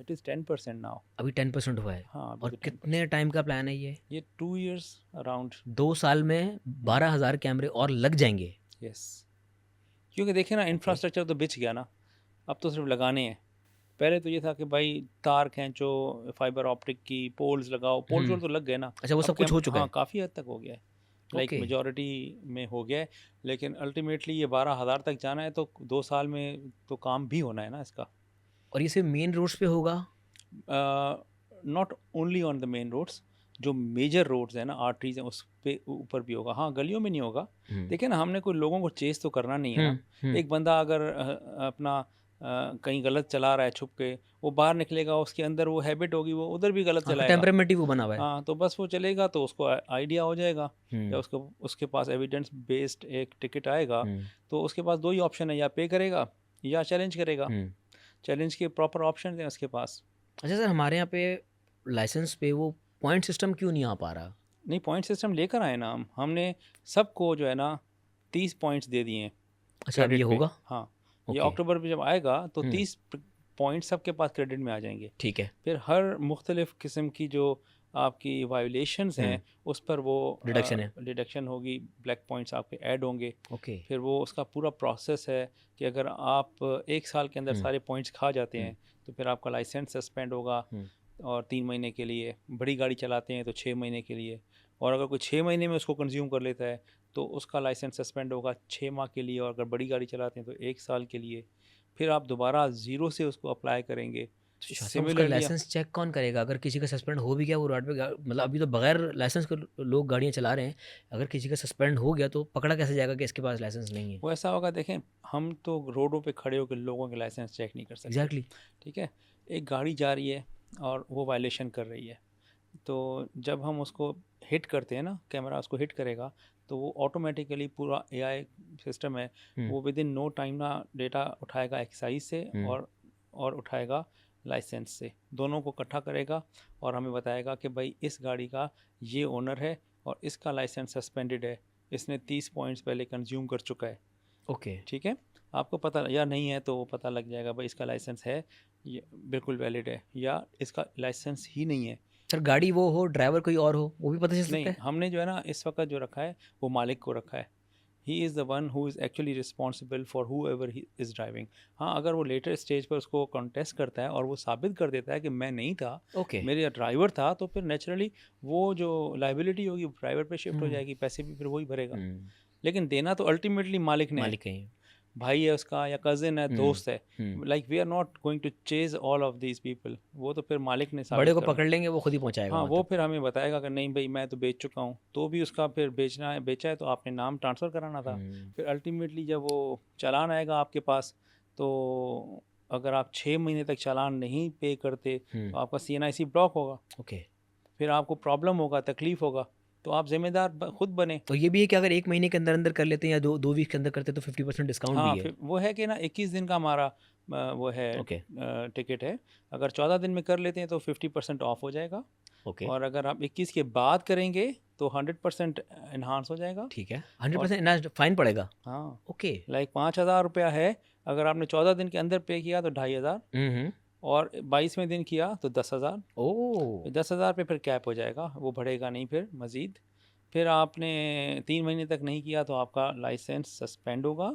It is 10% now.
अभी 10% हुआ है।
हाँ, अभी
और
तो
कितने
10%।
टाइम का प्लान है ये?
ये 2 इयर्स अराउंड।
2 साल में 12,000 कैमरे और लग जाएंगे।
यस, क्योंकि देखिए ना
ओके।
इंफ्रास्ट्रक्चर तो बिछ गया ना, अब तो सिर्फ लगाने हैं। पहले तो ये था कि भाई तार खींचो, फाइबर ऑप्टिक की पोल्स लगाओ, पोल शोल तो लग गए ना।
अच्छा, वो
अब
सब कुछ हो चुका
हाँ,
है?
काफ़ी हद तक हो गया है, लाइक
ओके।
मेजॉरिटी में हो गया है। लेकिन अल्टीमेटली ये 12,000 तक जाना है तो 2 साल में तो काम भी होना है ना इसका।
और ये सिर्फ मेन रोड्स पे होगा?
Not only on the main roads, जो मेजर रोड्स हैं ना, आर्टरीज हैं, उस पे ऊपर भी होगा। हाँ, गलियों में नहीं होगा। देखिए ना, हमने कोई लोगों को चेस तो करना नहीं है ना। एक बंदा अगर अपना कहीं गलत चला रहा है छुप के, वो बाहर निकलेगा, उसके अंदर वो हैबिट होगी, वो उधर भी गलत
हाँ,
चलाएगा।
टेम्परामेंट ही वो बना हुआ है।
हाँ, तो बस वो चलेगा तो उसको आइडिया हो जाएगा, या उसको उसके पास एविडेंस बेस्ड एक टिकट आएगा। तो उसके पास 2 ही ऑप्शन है, या पे करेगा या चैलेंज करेगा। चैलेंज के प्रॉपर ऑप्शन हैं उसके पास।
अच्छा सर, हमारे यहाँ पे लाइसेंस पे वो पॉइंट सिस्टम क्यों नहीं आ पा रहा?
नहीं, पॉइंट सिस्टम लेकर आए ना हमने सबको जो है ना 30 पॉइंट्स दे दिए हैं
अच्छा, अब ये
क्रेडिट पे।
होगा?
हाँ, ये
ओके।
अक्टूबर पे जब आएगा तो 30 पॉइंट सबके पास क्रेडिट में आ जाएंगे।
ठीक है।
फिर हर मुख्तलिफ किस्म की जो आपकी वायोलेशंस हैं उस पर वो
डिडक्शन है।
डिडक्शन होगी, ब्लैक पॉइंट्स आपके ऐड होंगे।
ओके।
फिर वो उसका पूरा प्रोसेस है कि अगर आप 1 साल के अंदर सारे पॉइंट्स खा जाते हैं तो फिर आपका लाइसेंस सस्पेंड होगा, और 3 महीने के लिए। बड़ी गाड़ी चलाते हैं तो 6 महीने के लिए। और अगर कोई 6 महीने में उसको कंज्यूम कर लेता है तो उसका लाइसेंस सस्पेंड होगा 6 माह के लिए। और अगर बड़ी गाड़ी चलाते हैं तो 1 साल के लिए। फिर आप दोबारा ज़ीरो से उसको अप्लाई करेंगे।
अच्छा, तो उसका
सिमिलरली
लाइसेंस चेक कौन करेगा? अगर किसी का सस्पेंड हो भी गया, वो रोड पे मतलब अभी तो बगैर लाइसेंस के लोग गाड़ियाँ चला रहे हैं। अगर किसी का सस्पेंड हो गया तो पकड़ा कैसे जाएगा कि इसके पास लाइसेंस नहीं है?
वो ऐसा होगा, देखें हम तो रोडों पे खड़े होकर लोगों के लाइसेंस चेक नहीं कर सकते।
एग्जैक्टली।
ठीक है, एक गाड़ी जा रही है और वो वायलेशन कर रही है, तो जब हम उसको हिट करते हैं ना, कैमरा उसको हिट करेगा तो वो ऑटोमेटिकली पूरा एआई सिस्टम है, वो विद इन नो टाइम ना डेटा उठाएगा एक्साइज से और उठाएगा लाइसेंस से, दोनों को इकट्ठा करेगा और हमें बताएगा कि भाई इस गाड़ी का ये ओनर है और इसका लाइसेंस सस्पेंडेड है, इसने 30 पॉइंट्स पहले कंज्यूम कर चुका है।
ओके।
ठीक है, आपको पता या नहीं है तो वो पता लग जाएगा भाई इसका लाइसेंस है, ये बिल्कुल वैलिड है, या इसका लाइसेंस ही नहीं है।
सर, गाड़ी वो हो, ड्राइवर कोई और हो, वो भी पता चल सकता
नहीं,
है?
हमने जो है ना इस वक्त जो रखा है वो मालिक को रखा है। He is the one who is actually responsible for who ever he is driving. हाँ, अगर वो लेटर स्टेज पर उसको कॉन्टेस्ट करता है और वो साबित कर देता है कि मैं नहीं था,
ओके।
मेरा ड्राइवर था, तो फिर नेचुरली वो जो लाइबिलिटी होगी ड्राइवर पे शिफ्ट हो जाएगी, पैसे भी फिर वही भरेगा। लेकिन देना तो अल्टीमेटली मालिक ने है।
मालिक कहीं।
भाई है उसका, या कज़न है, दोस्त है। Like we are not going to chase all of these people, वो तो फिर मालिक ने
बड़े
साबित
को
करना।
पकड़ लेंगे, वो खुद ही पहुंचाएगा
हाँ,
वहाँ
वो
तक।
फिर हमें बताएगा कि नहीं भाई मैं तो बेच चुका हूँ, तो भी उसका फिर बेचना है, बेचा है तो आपने नाम ट्रांसफ़र कराना था। फिर अल्टीमेटली जब वो चालान आएगा आपके पास, तो अगर आप 6 महीने तक चालान नहीं पे करते तो आपका CNIC ब्लॉक होगा।
ओके।
फिर आपको प्रॉब्लम होगा, तकलीफ़ होगा, तो आप ज़िम्मेदार खुद बने।
तो ये भी है कि अगर 1 महीने के अंदर अंदर कर लेते हैं या 2 वीक के अंदर करते हैं तो 50% डिस्काउंट
हाँ,
भी है?
फिर वो है कि ना 21 दिन का हमारा वो है
ओके।
टिकट है। अगर 14 दिन में कर लेते हैं तो 50% ऑफ हो जाएगा,
ओके।
और अगर आप 21 के बाद करेंगे तो 100% इन्हांस हो जाएगा।
ठीक है। 100% ना फाइन पड़ेगा?
हाँ,
ओके।
लाइक 5,000 रुपया है, अगर आपने 14 दिन के अंदर पे किया तो 2,500, और 22वें दिन किया तो 10,000।
ओह।
10,000 पे फिर कैप हो जाएगा, वो बढ़ेगा नहीं फिर मज़ीद। फिर आपने 3 महीने तक नहीं किया तो आपका लाइसेंस सस्पेंड होगा,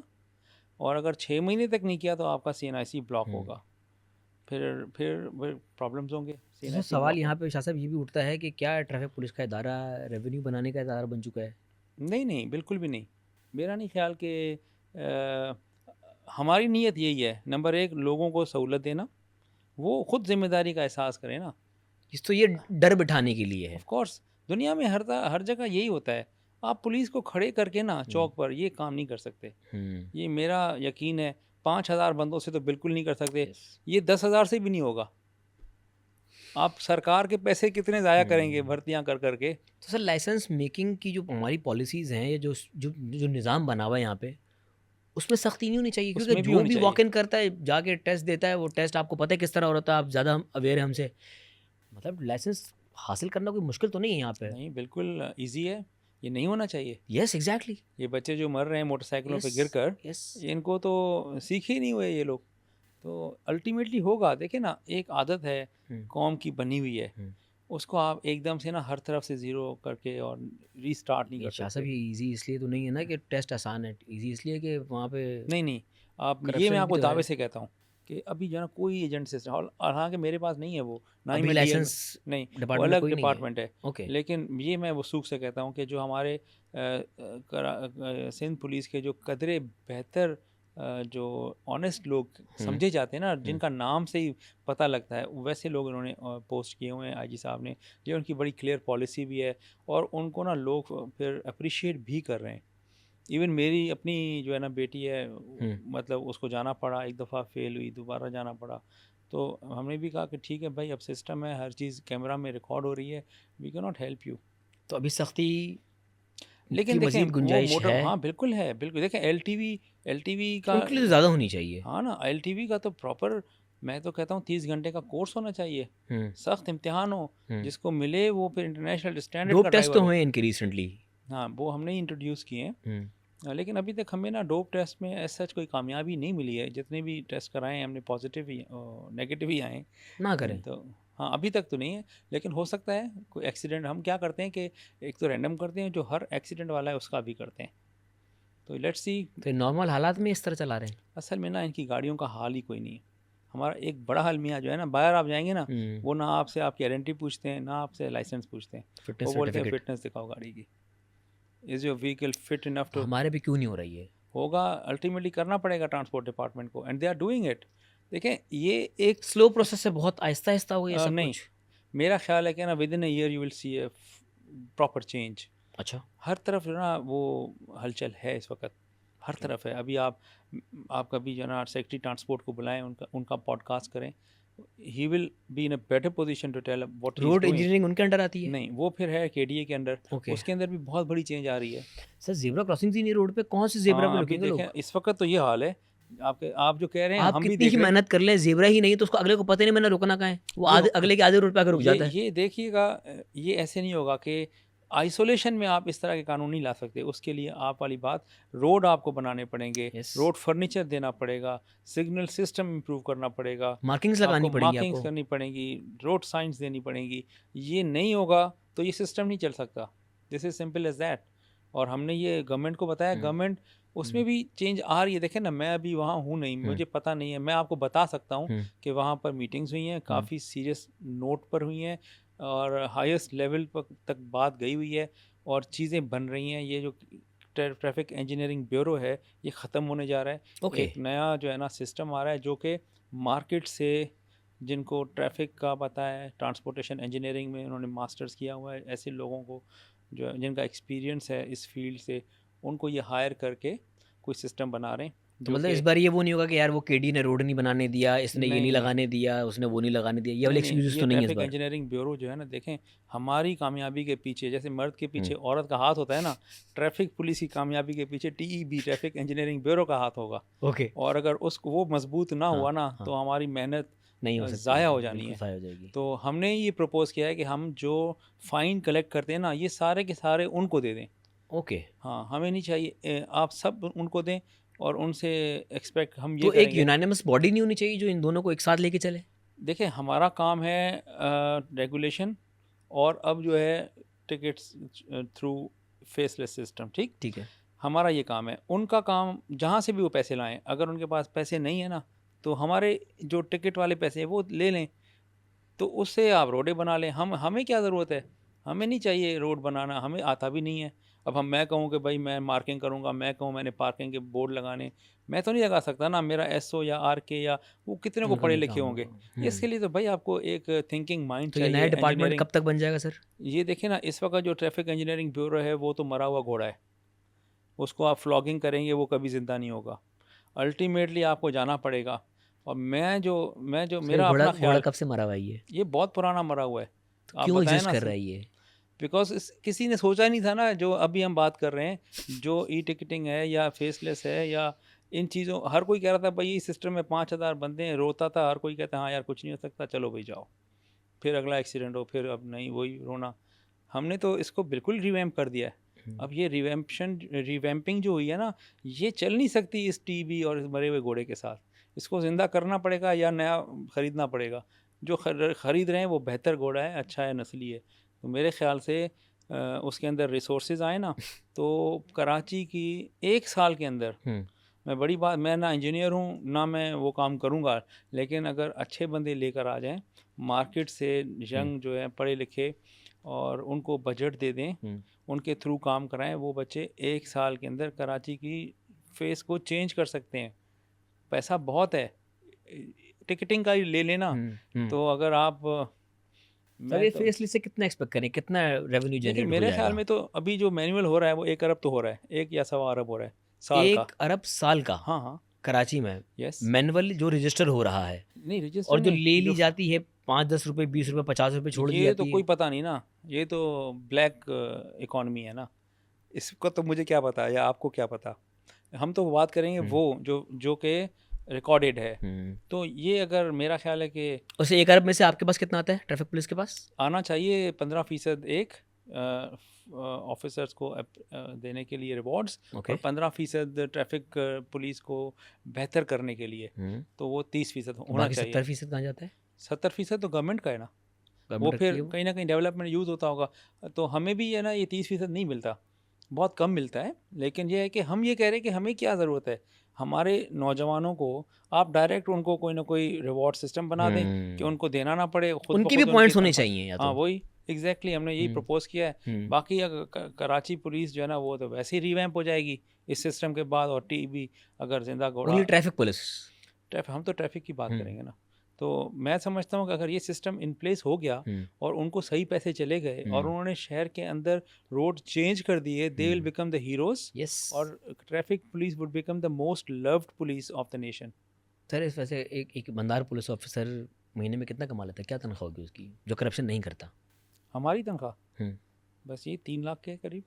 और अगर 6 महीने तक नहीं किया तो आपका CNIC ब्लॉक होगा। फिर प्रॉब्लम्स होंगे, सीन
तो
ऐसे ही
सवाल
ब्लॉक
यहाँ
होंगे।
पे शाह साहब ये भी उठता है कि क्या ट्रैफिक पुलिस का इदारा रेवेन्यू बनाने का इदारा बन चुका है?
नहीं, नहीं, बिल्कुल भी नहीं। मेरा नहीं ख़्याल कि हमारी नीयत यही है, नंबर 1 लोगों को सहूलत देना, वो खुद ज़िम्मेदारी का एहसास करें ना।
इस तो ये डर बिठाने के लिए
ऑफ़
है।
कोर्स दुनिया में हर जगह यही होता है। आप पुलिस को खड़े करके ना
हुँ,
चौक पर ये काम नहीं कर सकते।
हुँ,
ये मेरा यकीन है 5,000 बंदों से तो बिल्कुल नहीं कर सकते।
यस।
ये 10,000 से भी नहीं होगा। आप सरकार के पैसे कितने ज़ाया करेंगे
हुँ।
भर्तियाँ कर कर के?
तो सर लाइसेंस मेकिंग की जो हमारी पॉलिसीज़ हैं, ये जो निज़ाम बना हुआ है यहाँ पे, उसमें सख्ती नहीं होनी चाहिए क्योंकि
उसमें भी
जो
होनी
भी
चाहिए।
वॉक इन करता है, जाके टेस्ट देता है, वो टेस्ट आपको पता है किस तरह हो रहा था, आप ज़्यादा अवेयर हैं हमसे। मतलब लाइसेंस हासिल करना कोई मुश्किल तो नहीं है यहाँ पे।
नहीं, बिल्कुल ईज़ी है। ये नहीं होना चाहिए।
Yes, exactly.
ये बच्चे जो मर रहे हैं मोटरसाइकिलों पे
यस,
गिरकर,
यस।
इनको तो सीखे ही नहीं हुए ये लोग। तो अल्टीमेटली होगा, देखिए ना एक आदत है
हुँ,
कौम की बनी हुई है,
हुँ।
उसको आप एकदम से ना हर तरफ से ज़ीरो करके और रीस्टार्ट नहीं
ये
कर
शाह साहब
सकते।
ये ईज़ी इसलिए तो नहीं है ना कि टेस्ट आसान है। ईज़ी इसलिए कि वहाँ पे
नहीं, नहीं, आप ये मैं
करप्शन भी
आपको
तो है।
दावे से कहता हूँ कि अभी जो है ना कोई एजेंट सिस्टम और हालाँकि मेरे पास नहीं है वो, ना ही
अभी
मैं डीएल में।
लाइसेंस
नहीं, वो
डिपार्टमेंट में
अलग
कोई नहीं है।
डिपार्टमेंट है।
ओके।
लेकिन ये मैं वसूख से कहता हूँ कि जो हमारे सिंध पुलिस के जो कदरे बेहतर जो ऑनेस्ट लोग
हुँ,
समझे जाते हैं ना,
हुँ।
जिनका नाम से ही पता लगता है, वैसे लोग इन्होंने पोस्ट किए हुए हैं आईजी साहब ने। ये उनकी बड़ी क्लियर पॉलिसी भी है और उनको ना लोग फिर एप्रिशिएट भी कर रहे हैं। इवन मेरी अपनी जो है ना बेटी है,
हुँ।
मतलब उसको जाना पड़ा, एक दफ़ा फेल हुई, दोबारा जाना पड़ा। तो हमने भी कहा कि ठीक है भाई, अब सिस्टम है, हर चीज़ कैमरा में रिकॉर्ड हो रही है, we can not help you.
तो अभी सख्ती की
लेकिन देखें
मज़ीद
वो
गुंजाइश
मोटर,
है।
हाँ बिल्कुल है, बिल्कुल देखें एलटीवी का,
उनके लिए तो ज़्यादा होनी चाहिए।
हाँ ना, एलटीवी का तो प्रॉपर, मैं तो कहता हूँ 30 घंटे का कोर्स होना चाहिए,
हुँ,
सख्त इम्तिहान हो,
हुँ।
जिसको मिले वो फिर इंटरनेशनल स्टैंडर्ड का
डोप टेस्ट तो
ड्राइवर हो।
हुए इनके रिसेंटली।
हाँ, वो हमने ही इंट्रोड्यूस किए हैं।
हुँ,
लेकिन अभी तक हमें ना डोप टेस्ट में एज़ सच कोई कामयाबी नहीं मिली है। जितने भी टेस्ट कराए हैं हमने पॉज़िटिव ही नेगेटिव ही आए हैं।
ना करें।
तो हाँ, अभी तक तो नहीं है, लेकिन हो सकता है कोई एक्सीडेंट। हम क्या करते हैं कि एक तो रैंडम करते हैं, जो हर एक्सीडेंट वाला है उसका भी करते हैं। तो लेट्स सी।
तो ये नॉर्मल हालात में इस तरह चला रहे हैं।
असल में ना इनकी गाड़ियों का हाल ही कोई नहीं है। हमारा एक बड़ा अलमिया जो है ना, बाहर आप जाएँगे ना,
हुँ,
वो ना आपसे आपकी आइडेंटिटी पूछते हैं, ना आपसे लाइसेंस पूछते हैं। वो
फिटनेस
बोलते हैं
सर्टिफिकेट।
फिटनेस दिखाओ गाड़ी की। Is your vehicle fit enough to.
हमारे पे क्यों नहीं हो रही है?
होगा, अल्टीमेटली करना पड़ेगा ट्रांसपोर्ट डिपार्टमेंट को, and they are doing it. देखें ये एक
स्लो प्रोसेस है, बहुत आहिस्ता-आहिस्ता हो गया ये सब
नहीं,
कुछ।
मेरा ख्याल है कि ना with in a year you will see a proper change.
अच्छा।
हर तरफ जो है ना वो हलचल है इस वक्त, हर
ओके।
तरफ है। अभी आप कभी जो है ना सेक्रेटरी ट्रांसपोर्ट को बुलाएं, उनका उनका पॉडकास्ट करें, he will be in a better position to tell what he is
road
doing.
Engineering उनके अंडर आती है?
नहीं, वो फिर है केडीए के अंडर,
ओके।
उसके अंदर भी बहुत बड़ी चेंज आ रही है।
सर ज़ेब्रा क्रॉसिंग्स ही नहीं रोड पे, कौन से ज़ेब्रा पे
हाँ, अभी
रुकेंगे
देखें
लोग?
इस वक्त तो ये हाल है, आप जो कह रहे हैं
आप
हम भी
कितनी
देख
ही
रहे हैं।
मेहनत कर लें, ज़ेब्रा ही नहीं है तो उसको अगले को पता ही नहीं मैंने रुकना कहाँ है। वो
ये
आधे
हो-
अगले के आधे रोड पे आके रुक जाता है।
ये देखिएगा, ये ऐसे नहीं होगा कि आइसोलेशन में आप इस तरह के कानून नहीं ला सकते। उसके लिए आप वाली बात, रोड आपको बनाने पड़ेंगे,
यस।
रोड फर्नीचर देना पड़ेगा, सिग्नल सिस्टम इम्प्रूव करना पड़ेगा,
मार्किंग्स
आपको
लगानी पड़ेंगी
मार्किंग्स
आपको।
करनी पड़ेंगी, रोड साइंस देनी पड़ेंगी। ये नहीं होगा तो ये सिस्टम नहीं चल सकता। This is simple as that. और हमने ये गवर्नमेंट को बताया,
हुँ,
गवर्नमेंट उसमें
हुँ,
भी चेंज आ रही है। देखें ना, मैं अभी वहाँ हूँ नहीं,
हुँ,
मुझे पता नहीं है। मैं आपको बता सकता हूँ
हुँ,
कि वहाँ पर मीटिंग्स हुई हैं,
हुँ।
काफ़ी सीरियस नोट पर हुई हैं और हाईएस्ट लेवल पर तक बात गई हुई है और चीज़ें बन रही हैं। ये जो ट्रैफिक इंजीनियरिंग ब्यूरो है, ये ख़त्म होने जा रहा है।
ओके।
एक नया जो है ना सिस्टम आ रहा है, जो कि मार्केट से, जिनको ट्रैफिक का पता है, ट्रांसपोर्टेशन इंजीनियरिंग में उन्होंने मास्टर्स किया हुआ है, ऐसे लोगों को जो जिनका एक्सपीरियंस है इस फील्ड से, उनको ये हायर करके कोई सिस्टम बना रहे हैं
तो
जो
मतलब इस
कि।
बार ये वो नहीं होगा कि यार वो केडी ने रोड नहीं बनाने दिया, इसने ये नहीं
नहीं,
लगाने दिया, उसने वो नहीं लगाने दिया। ये वाले
नहीं, नहीं,
एक्सक्यूज़ेज़
ये
तो नहीं है इस
ट्रैफिक
बार।
इंजीनियरिंग ब्यूरो जो है ना, देखें हमारी कामयाबी के पीछे, जैसे मर्द के
हुँ,
पीछे औरत का हाथ होता है ना, ट्रैफिक पुलिस की कामयाबी के पीछे टीईबी, ट्रैफिक इंजीनियरिंग ब्यूरो का हाथ होगा।
ओके।
और अगर उसको वो मजबूत ना
हाँ,
हुआ ना,
हाँ।
तो हमारी मेहनत
नहीं हो सकती
ज़ाया
है,
हो जानी
बिल्कुल
है।
ज़ाया हो जाएगी।
तो हमने ये प्रपोज़ किया है कि हम जो फ़ाइन कलेक्ट करते हैं ना, ये सारे के सारे उनको दे दें।
ओके।
हाँ, हमें नहीं चाहिए, आप सब उनको दें और उनसे एक्सपेक्ट हम ये
तो एक
करेंगे।
यूनानिमस बॉडी नहीं होनी चाहिए जो इन दोनों को एक साथ लेके चले?
देखिए हमारा काम है रेगुलेशन, और अब जो है टिकट्स थ्रू फेसलेस सिस्टम, ठीक।
ठीक है।
हमारा ये काम है। उनका काम जहाँ से भी वो पैसे लाएं, अगर उनके पास पैसे नहीं है ना, तो हमारे जो टिकट वाले पैसे हैं वो ले लें, तो उससे आप रोडें बना लें। हमें क्या ज़रूरत है? हमें नहीं चाहिए रोड बनाना, हमें आता भी नहीं है। अब मैं कहूँ कि भाई मैं मार्किंग करूँगा, मैं कहूँ मैंने पार्किंग के बोर्ड लगाने, मैं तो नहीं लगा सकता ना। मेरा एसओ या आरके या वो कितने को
उनको
पढ़े
नहीं
लिखे
काम
होंगे।
होगा।
इसके लिए तो भाई आपको एक थिंकिंग माइंड
तो ये नया
चाहिए,
डिपार्टमेंट
इंजीनियरिंग।
कब तक बन जाएगा सर?
ये देखिए ना, इस वक़्त जो ट्रैफ़िक इंजीनियरिंग ब्यूरो है वो तो मरा हुआ घोड़ा है। उसको आप फ्लॉगिंग करेंगे वो कभी ज़िंदा नहीं होगा। अल्टीमेटली आपको जाना पड़ेगा। और मैं जो
सर ये
मेरा
घोड़ा
अपना
घोड़ा
ख़्याल,
कब से मरा हुआ है ये?
ये बहुत पुराना मरा हुआ है।
तो
आप
क्यों
बताएँ
एग्ज़िस्ट
ना
कर रहा है ये?
बिकॉज़ इस किसी ने सोचा नहीं था ना, जो अभी हम बात कर रहे हैं, जो ई-टिकटिंग है या फेसलेस है या इन चीज़ों, हर कोई कह रहा था भई इस सिस्टम में 5000 बंदे हैं, रोता था, हर कोई कहता है हाँ यार कुछ नहीं हो सकता, चलो भई जाओ। फिर अगला एक्सीडेंट हो, फिर अब नहीं वही रोना। हमने तो इसको बिल्कुल रिवैम्प कर दिया है।
हुँ।
अब ये रिवैम्पिंग जो हुई है ना, ये चल नहीं सकती इस टीबी और इस मरे हुए घोड़े के साथ। इसको ज़िंदा करना पड़ेगा या नया खरीदना पड़ेगा। जो खरीद रहे हैं वो बेहतर घोड़ा है, अच्छा है, नस्ली है। तो मेरे ख़्याल से उसके अंदर रिसोर्सेज़ आए ना, तो कराची की 1 साल के अंदर,
हुँ।
मैं ना इंजीनियर हूँ, ना मैं वो काम करूँगा, लेकिन अगर अच्छे बंदे लेकर आ जाएँ, मार्केट से
हुँ।
यंग जो हैं पढ़े लिखे, और उनको बजट दे दें,
हुँ।
उनके थ्रू काम कराएँ, वो बच्चे 1 साल के अंदर कराची की फ़ेस को चेंज कर सकते हैं। पैसा बहुत है। टिकटिंग का ही ले लें ना,
हुँ। हुँ।
तो अगर आप
सर
मैं
ये
तो
फेसलेस से कितना एक्सपेक्ट करें? कितना रेवेन्यू
देखिए
जनरेट हो
मेरे ख़्याल
जाएगा?
में तो अभी जो मैनुअल हो रहा है वो 1 अरब तो हो रहा है, 1 या सवा अरब हो रहा है, साल का।
1 अरब साल का
हाँ, हाँ,
कराची में
यस।
मैनुअल जो रजिस्टर हो रहा है
नहीं रजिस्टर
और जो
नहीं,
ले ली
जो
जाती है 5-10 रुपए, 20 रुपए, 50 रुपए छोड़ दी
ये तो
जाती
कोई
है।
पता नहीं ना, ये तो ब्लैक इकॉनमी है ना, इसका तो मुझे क्या पता या आपको क्या पता। हम तो बात करेंगे
हुँ।
वो जो जो कि रिकॉर्डेड है।
हुँ।
तो ये अगर मेरा ख़्याल है कि
वैसे 1 अरब में से आपके पास कितना आता है ट्रैफिक पुलिस के पास?
आना चाहिए 15% एक ऑफिसर्स को देने के लिए रिवॉर्ड्स, और
ओके।
15% ट्रैफिक पुलिस को बेहतर करने के लिए,
हुँ।
तो वो 30%
तो
होना
बाकी
चाहिए।
70% कहाँ जाता है?
70% तो गवर्नमेंट का है ना, वो
गवर्नमेंट रखती
फिर
है वो?
कहीं ना कहीं डेवलपमेंट यूज़ होता होगा। तो हमें भी है ना, ये 30% नहीं मिलता, बहुत कम मिलता है। लेकिन ये है कि हम ये कह रहे हैं कि हमें क्या ज़रूरत है, हमारे नौजवानों को आप डायरेक्ट उनको कोई ना कोई रिवॉर्ड सिस्टम बना दें कि
हुँ।
उनको देना ना पड़े, खुद ब
उनके भी
खुद उनकी
पॉइंट्स होने
तनख्वाह।
चाहिए या
हाँ
तो।
वही एग्जैक्टली हमने यही
हुँ।
प्रपोज किया है।
हुँ।
बाकी अगर कराची पुलिस जो है ना, वो तो वैसे ही रिवैम्प हो जाएगी इस सिस्टम के बाद, और टीबी अगर जिंदा घोड़ा
ओनली ट्रैफिक पुलिस।
हम तो ट्रैफिक की बात
हुँ।
करेंगे ना। तो मैं समझता हूँ कि अगर ये सिस्टम इन प्लेस हो गया
हुँ।
और उनको सही पैसे चले गए और
हुँ।
उन्होंने शहर के अंदर रोड चेंज कर दिए, they will
hmm.
Become the heroes,
yes.
और traffic police would become the most loved police of the nation.
Sir इस वैसे एक एक ईमानदार पुलिस ऑफिसर महीने में कितना कमा लेता है? क्या तनख्वाह होगी उसकी जो करप्शन नहीं करता?
हमारी तनख्वाह
हुँ।
बस ये 3 लाख के करीब।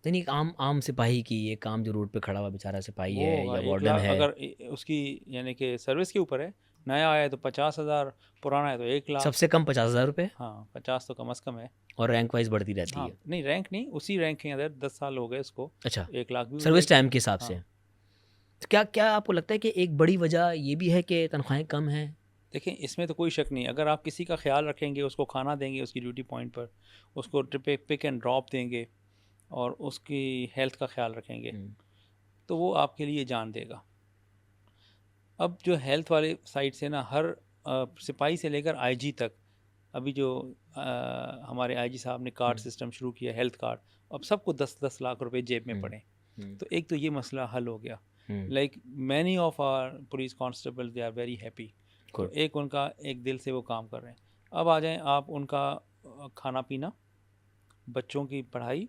नहीं, नहीं, आम आम सिपाही की, ये काम जो रोड पे खड़ा हुआ बेचारा सिपाही
वो
है
होगा
या
एक
वार्डन
लाख
है।
अगर उसकी यानी कि सर्विस के ऊपर है। नया आया है तो 50,000, पुराना है तो 1 लाख।
सबसे कम 50,000 रुपए
हाँ 50 तो कम अज़ कम है।
और रैंक वाइज बढ़ती रहती
हाँ
है।
नहीं रैंक नहीं, उसी रैंक के अंदर 10 साल हो गए उसको,
अच्छा,
1 लाख भी मिल
सर्विस
जाएगी।
टाइम के हिसाब से।
हाँ
तो क्या क्या आपको लगता है कि एक बड़ी वजह ये भी है कि तनख्वाहें कम हैं?
देखिए इसमें तो कोई शक नहीं, अगर आप किसी का ख्याल रखेंगे, उसको खाना देंगे उसकी ड्यूटी पॉइंट पर, उसको ट्रिप पिक एंड ड्रॉप देंगे, और उसकी हेल्थ का ख्याल रखेंगे,
हुँ।
तो वो आपके लिए जान देगा। अब जो हेल्थ वाले साइड से ना, हर सिपाही से लेकर आईजी तक, अभी जो हमारे आईजी साहब ने कार्ड
हुँ।
सिस्टम शुरू किया, हेल्थ कार्ड, अब सबको 10-10 लाख रुपए जेब में
हुँ।
पड़े।
हुँ।
तो एक तो ये मसला हल हो गया।
Hmm.
Like many of our police constable they are very happy. तो
गुड।
एक उनका एक दिल से वो काम कर रहे हैं। अब आ जाएं आप उनका खाना पीना, बच्चों की पढ़ाई,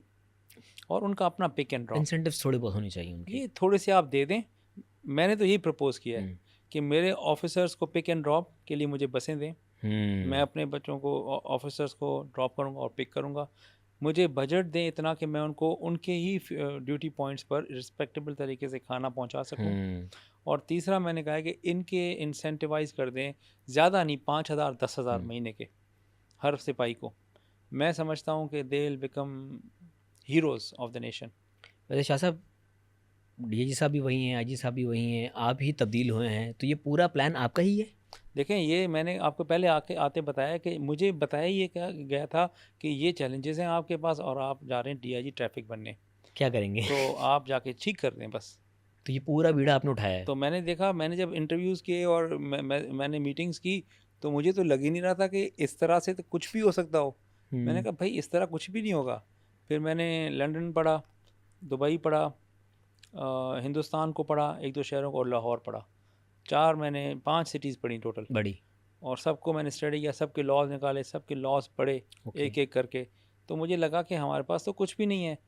और उनका अपना पिक एंड ड्रॉप,
इंसेंटिव्स थोड़े बहुत होने चाहिए उनके।
ये थोड़े से आप दे दें। मैंने तो यही प्रपोज़ किया है
हुँ।
कि मेरे ऑफिसर्स को पिक एंड ड्रॉप के लिए मुझे बसें दें, मैं
हुँ।
अपने बच्चों को ऑफिसर्स को ड्रॉप करूंगा और पिक करूंगा। मुझे बजट दें इतना कि मैं उनको उनके ही ड्यूटी पॉइंट्स पर रिस्पेक्टेबल तरीके से खाना पहुंचा सकूं।
हुँ।
और तीसरा मैंने कहा है कि इनके इंसेंटिवाइज कर दें, ज़्यादा नहीं, 5,000 10,000
हुँ।
महीने के हर सिपाही को। मैं समझता हूँ कि they will become heroes of the nation.
वैसे शाह साहब, डीआईजी साहब भी वही हैं, आईजी साहब भी वही हैं, आप ही तब्दील हुए हैं, तो ये पूरा प्लान आपका ही है?
देखें ये मैंने आपको पहले आते बताया कि मुझे बताया ये क्या गया था कि ये चैलेंजेस हैं आपके पास और आप जा रहे हैं डीआईजी ट्रैफिक बनने,
क्या करेंगे?
तो आप जाके ठीक कर दें बस।
तो ये पूरा बीड़ा आपने उठाया है।
तो मैंने देखा, मैंने जब इंटरव्यूज़ किए और मैंने मीटिंग्स की, तो मुझे तो लग ही नहीं रहा था कि इस तरह से तो कुछ भी हो सकता हो। मैंने कहा भाई इस तरह कुछ भी नहीं होगा। फिर मैंने लंदन पढ़ा, दुबई पढ़ा, हिंदुस्तान को पढ़ा, 1-2 शहरों को, और लाहौर पढ़ा। 4 मैंने 5 सिटीज़ पढ़ी टोटल,
बड़ी।
और सबको मैंने स्टडी किया, सबके लॉज निकाले, सबके लॉज पढ़े
ओके।
एक एक करके। तो मुझे लगा कि हमारे पास तो कुछ भी नहीं है।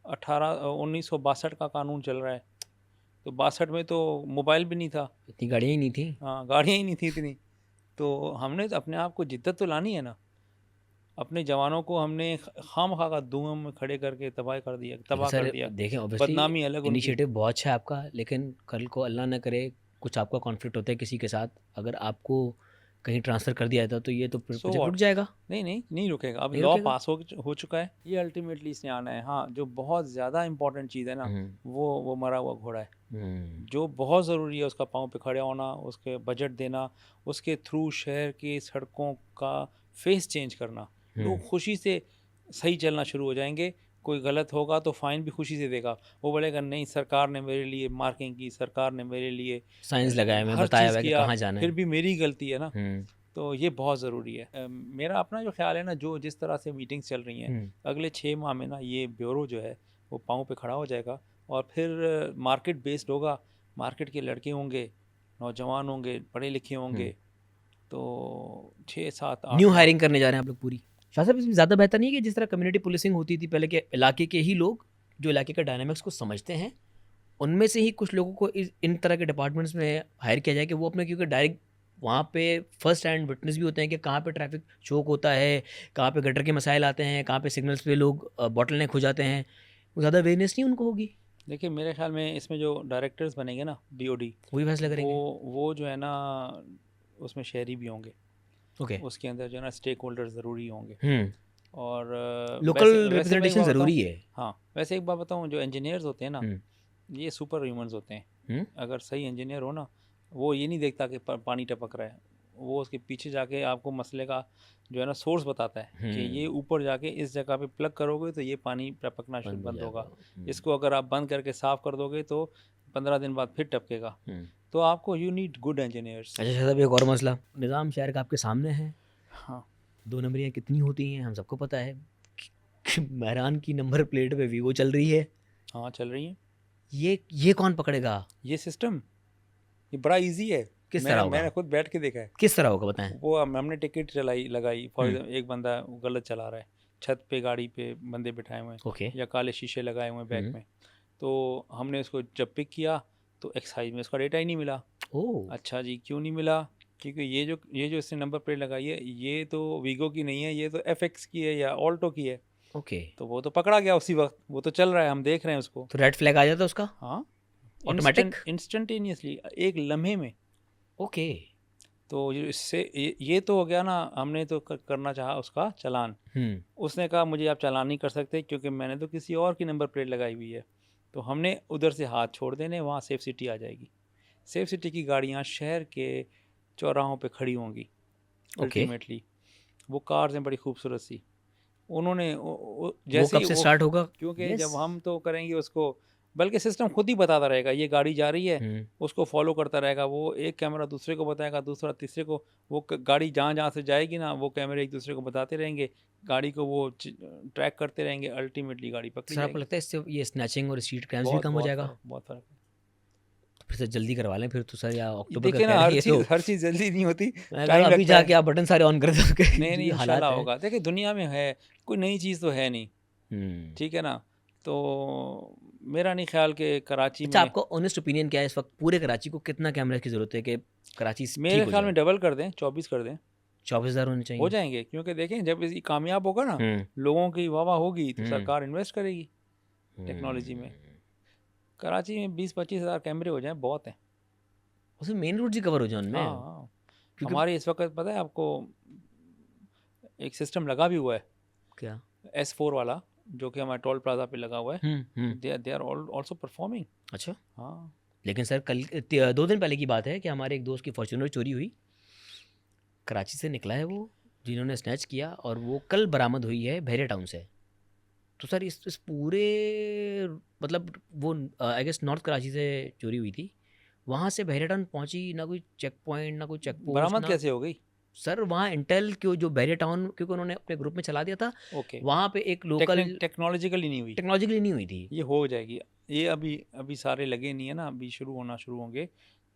1962 का कानून चल रहा है, तो 62 में तो मोबाइल भी नहीं था,
इतनी गाड़ियाँ ही नहीं थी।
हाँ गाड़ियाँ ही नहीं थी इतनी। तो हमने तो अपने आप को जिद्दत तो लानी है ना। अपने जवानों को हमने खामखा का धुएं में खड़े करके तबाह कर दिया,
लेकिन
तबाह कर
सर
दिया।
देखें, ऑब्वियसली
बदनामी अलग उनकी।
इनिशिएटिव बहुत अच्छा है आपका, लेकिन कल को अल्लाह ना करे कुछ आपका कॉन्फ्लिक्ट होता है किसी के साथ, अगर आपको कहीं ट्रांसफ़र कर दिया जाता तो ये तो
सो
प्रोजेक्ट रुक
व्हाट,
जाएगा।
नहीं रुकेगा। अब
नहीं
लॉ
रुकेगा।
पास हो चुका है, ये अल्टीमेटली इसने आना है। हाँ, जो बहुत ज़्यादा इंपॉर्टेंट चीज़ है ना, वो मरा हुआ घोड़ा है। जो बहुत ज़रूरी है उसका पाँव पे खड़े होना, उसके बजट देना, उसके थ्रू शहर की सड़कों का फेस चेंज करना। लोग खुशी से सही चलना शुरू हो जाएंगे। कोई गलत होगा तो फ़ाइन भी खुशी से देगा। वो बोलेगा नहीं, सरकार ने मेरे लिए मार्किंग की, सरकार ने मेरे लिए
साइंस लगाया, मैं
हर
बताया
चीज़
हुआ है कि
किया,
कहाँ जाना
फिर
है।
भी मेरी गलती है ना।
हम्म।
तो ये बहुत ज़रूरी है। मेरा अपना जो ख्याल है ना, जो जिस तरह से मीटिंग्स चल रही हैं, अगले 6 माह में ना ये ब्यूरो जो है वो पाँव पे खड़ा हो जाएगा, और फिर मार्केट बेस्ड होगा। मार्केट के लड़के होंगे, नौजवान होंगे, पढ़े लिखे होंगे। तो 6-7-8
न्यू
माह
हायरिंग करने जा रहे हैं आप लोग पूरी। शाह साहब, इसमें ज़्यादा बेहतर नहीं है कि जिस तरह कम्युनिटी पुलिसिंग होती थी पहले, के इलाके के ही लोग जो इलाके का डायनामिक्स को समझते हैं, उनमें से ही कुछ लोगों को इन तरह के डिपार्टमेंट्स में हायर किया जाए कि वो अपने, क्योंकि डायरेक्ट वहाँ पे फर्स्ट हैंड विटनेस भी होते हैं कि कहाँ पे ट्रैफिक चोक होता है, कहाँ पे गटर के मसाइल आते हैं, कहाँ पे सिग्नल्स पे लोग बॉटल नेक हो जाते हैं। वो ज़्यादा अवेयरनेस नहीं उनको होगी।
देखिए, मेरे ख्याल में इसमें जो डायरेक्टर्स बनेंगे ना, बीओडी,
वही फैसला करेंगे।
वो जो है ना, उसमें शहरी भी होंगे।
ओके।
उसके अंदर जो है ना स्टेक होल्डर ज़रूरी होंगे। और
लोकल
वैसे वैसे मैं एक
रिप्रेजेंटेशन
बात बताऊं,
ज़रूरी है।
हाँ वैसे एक बात बताऊं, जो इंजीनियर्स होते हैं ना,
हम्म।
ये सुपर ह्यूमंस होते हैं।
हम्म।
अगर सही इंजीनियर हो ना, वो ये नहीं देखता कि पानी टपक रहा है, वो उसके पीछे जाके आपको मसले का जो है ना सोर्स बताता है कि ये ऊपर जाके इस जगह पे प्लग करोगे तो ये पानी टपकना
बंद हो
बंद होगा।
जाएगा।
इसको अगर आप बंद करके साफ कर दोगे तो 15 दिन बाद फिर टपकेगा। तो आपको यू नीड गुड इंजीनियर्स।
अच्छा शाह साहब, एक और मसला, निज़ाम शहर का आपके सामने है।
हाँ
2 नंबरियाँ कितनी होती हैं हम सबको पता है। मेहरान की नंबर प्लेट पे वीवो चल रही है।
हाँ चल रही है।
ये कौन पकड़ेगा?
ये सिस्टम ये बड़ा इजी है।
किस तरह होगा?
मैंने खुद बैठ के देखा है।
किस तरह होगा बताएं।
वो हमने टिकट लगाई फॉर एग्जाम्पल, एक बंदा गलत चला रहा है, छत पे गाड़ी पे बंदे बिठाए हुए हैं,
ओके।
या काले शीशे लगाए हुए हैं बैक में। तो हमने उसको जब पिक किया तो एक्साइज में उसका डेटा ही नहीं मिला।
ओह।
अच्छा जी, क्यों नहीं मिला? क्योंकि ये जो इसने नंबर प्लेट लगाई है, ये तो वीगो की नहीं है, ये तो एफएक्स की है या ऑल्टो की है।
ओके।
तो वो तो पकड़ा गया उसी वक्त, वो तो चल रहा है, हम देख रहे हैं उसको।
तो रेड फ्लैग आ जाता उसका
हाँ,
ऑटोमेटिक।
इंस्टेंटेनियसली, एक लम्हे में।
ओके।
तो इससे ये तो हो गया ना, हमने तो करना चाहा उसका चालान। उसने कहा मुझे आप चालान नहीं कर सकते क्योंकि मैंने तो किसी और की नंबर प्लेट लगाई हुई है। तो हमने उधर से हाथ छोड़ देने, वहाँ सेफ सिटी आ जाएगी। सेफ सिटी की गाड़ियाँ शहर के चौराहों पे खड़ी होंगी। अल्टीमेटली वो कार्स हैं बड़ी खूबसूरत सी। उन्होंने जैसे
वो कब से स्टार्ट होगा?
क्योंकि जब हम तो करेंगे उसको, बल्कि सिस्टम खुद ही बताता रहेगा ये गाड़ी जा रही है, उसको फॉलो करता रहेगा। वो एक कैमरा दूसरे को बताएगा, दूसरा तीसरे को। वो गाड़ी जहाँ जहाँ से जाएगी ना, वो कैमरे एक दूसरे को बताते रहेंगे, गाड़ी को वो ट्रैक करते रहेंगे। अल्टीमेटली गाड़ी पकड़ी
सर आपको
जाएगी।
लगता है इससे ये स्नैचिंग और स्ट्रीट क्राइम्स भी
बहुत
कम हो
बहुत
जाएगा?
फर्क, बहुत फर्क है।
फिर से जल्दी करवा लें फिर तो सर, या अक्टूबर का
देखिए
कह
ना,
रहे हैं ये तो।
हर चीज़ जल्दी नहीं होती,
मैं कहा
टाइम
अभी
लगता है।
जाके आप बटन सारे ऑन कर दो कि
नहीं
ये हालात
इंशाल्लाह
है।
होगा। देखिए दुनिया में है, कोई नई चीज़ तो है नहीं, ठीक है ना। तो मेरा नहीं ख्याल कि कराची
अच्छा,
में,
आपका ऑनेस्ट ओपिनियन क्या है इस वक्त पूरे कराची को कितना कैमरा की ज़रूरत है कि कराची
मेरे
ठीक हो
ख्याल में
जाए?
डबल कर दें, 24 कर दें,
24,000 होने
हो
चाहिए।
जाएंगे। क्योंकि देखें जब ये कामयाब होगा ना, लोगों की वाह होगी, तो सरकार इन्वेस्ट करेगी टेक्नोलॉजी में। कराची में 20-25 हज़ार कैमरे हो जाएं, बहुत हैं।
उसमें मेन रोड ही कवर हो जाए उनमें।
हाँ,
क्योंकि
हमारे इस वक्त पता है आपको, एक सिस्टम लगा भी हुआ है
क्या?
S4 वाला, जो कि हमारे टोल प्लाजा पे लगा हुआ है। They are also performing.
अच्छा।
हाँ,
लेकिन सर कल 2 दिन पहले की बात है कि हमारे एक दोस्त की फॉर्च्यूनर चोरी हुई। कराची से निकला है वो, जिन्होंने स्नैच किया, और वो कल बरामद हुई है बहरे टाउन से। तो सर इस पूरे मतलब वो आई गेस नॉर्थ कराची से चोरी हुई थी, वहाँ से बहरिया टाउन पहुँची ना कोई चेक पॉइंट ना कोई चेक पोस्ट
बरामद
ना
कैसे हो गई?
सर वहाँ इंटेल क्यों जो बहरिया टाउन क्योंकि उन्होंने अपने ग्रुप में चला दिया था,
ओके,
वहाँ पे एक लोकल
टेक्नोलॉजिकली नहीं हुई,
टेक्नोलॉजिकली नहीं हुई थी।
ये हो जाएगी। ये अभी अभी सारे लगे नहीं है ना, अभी शुरू होंगे,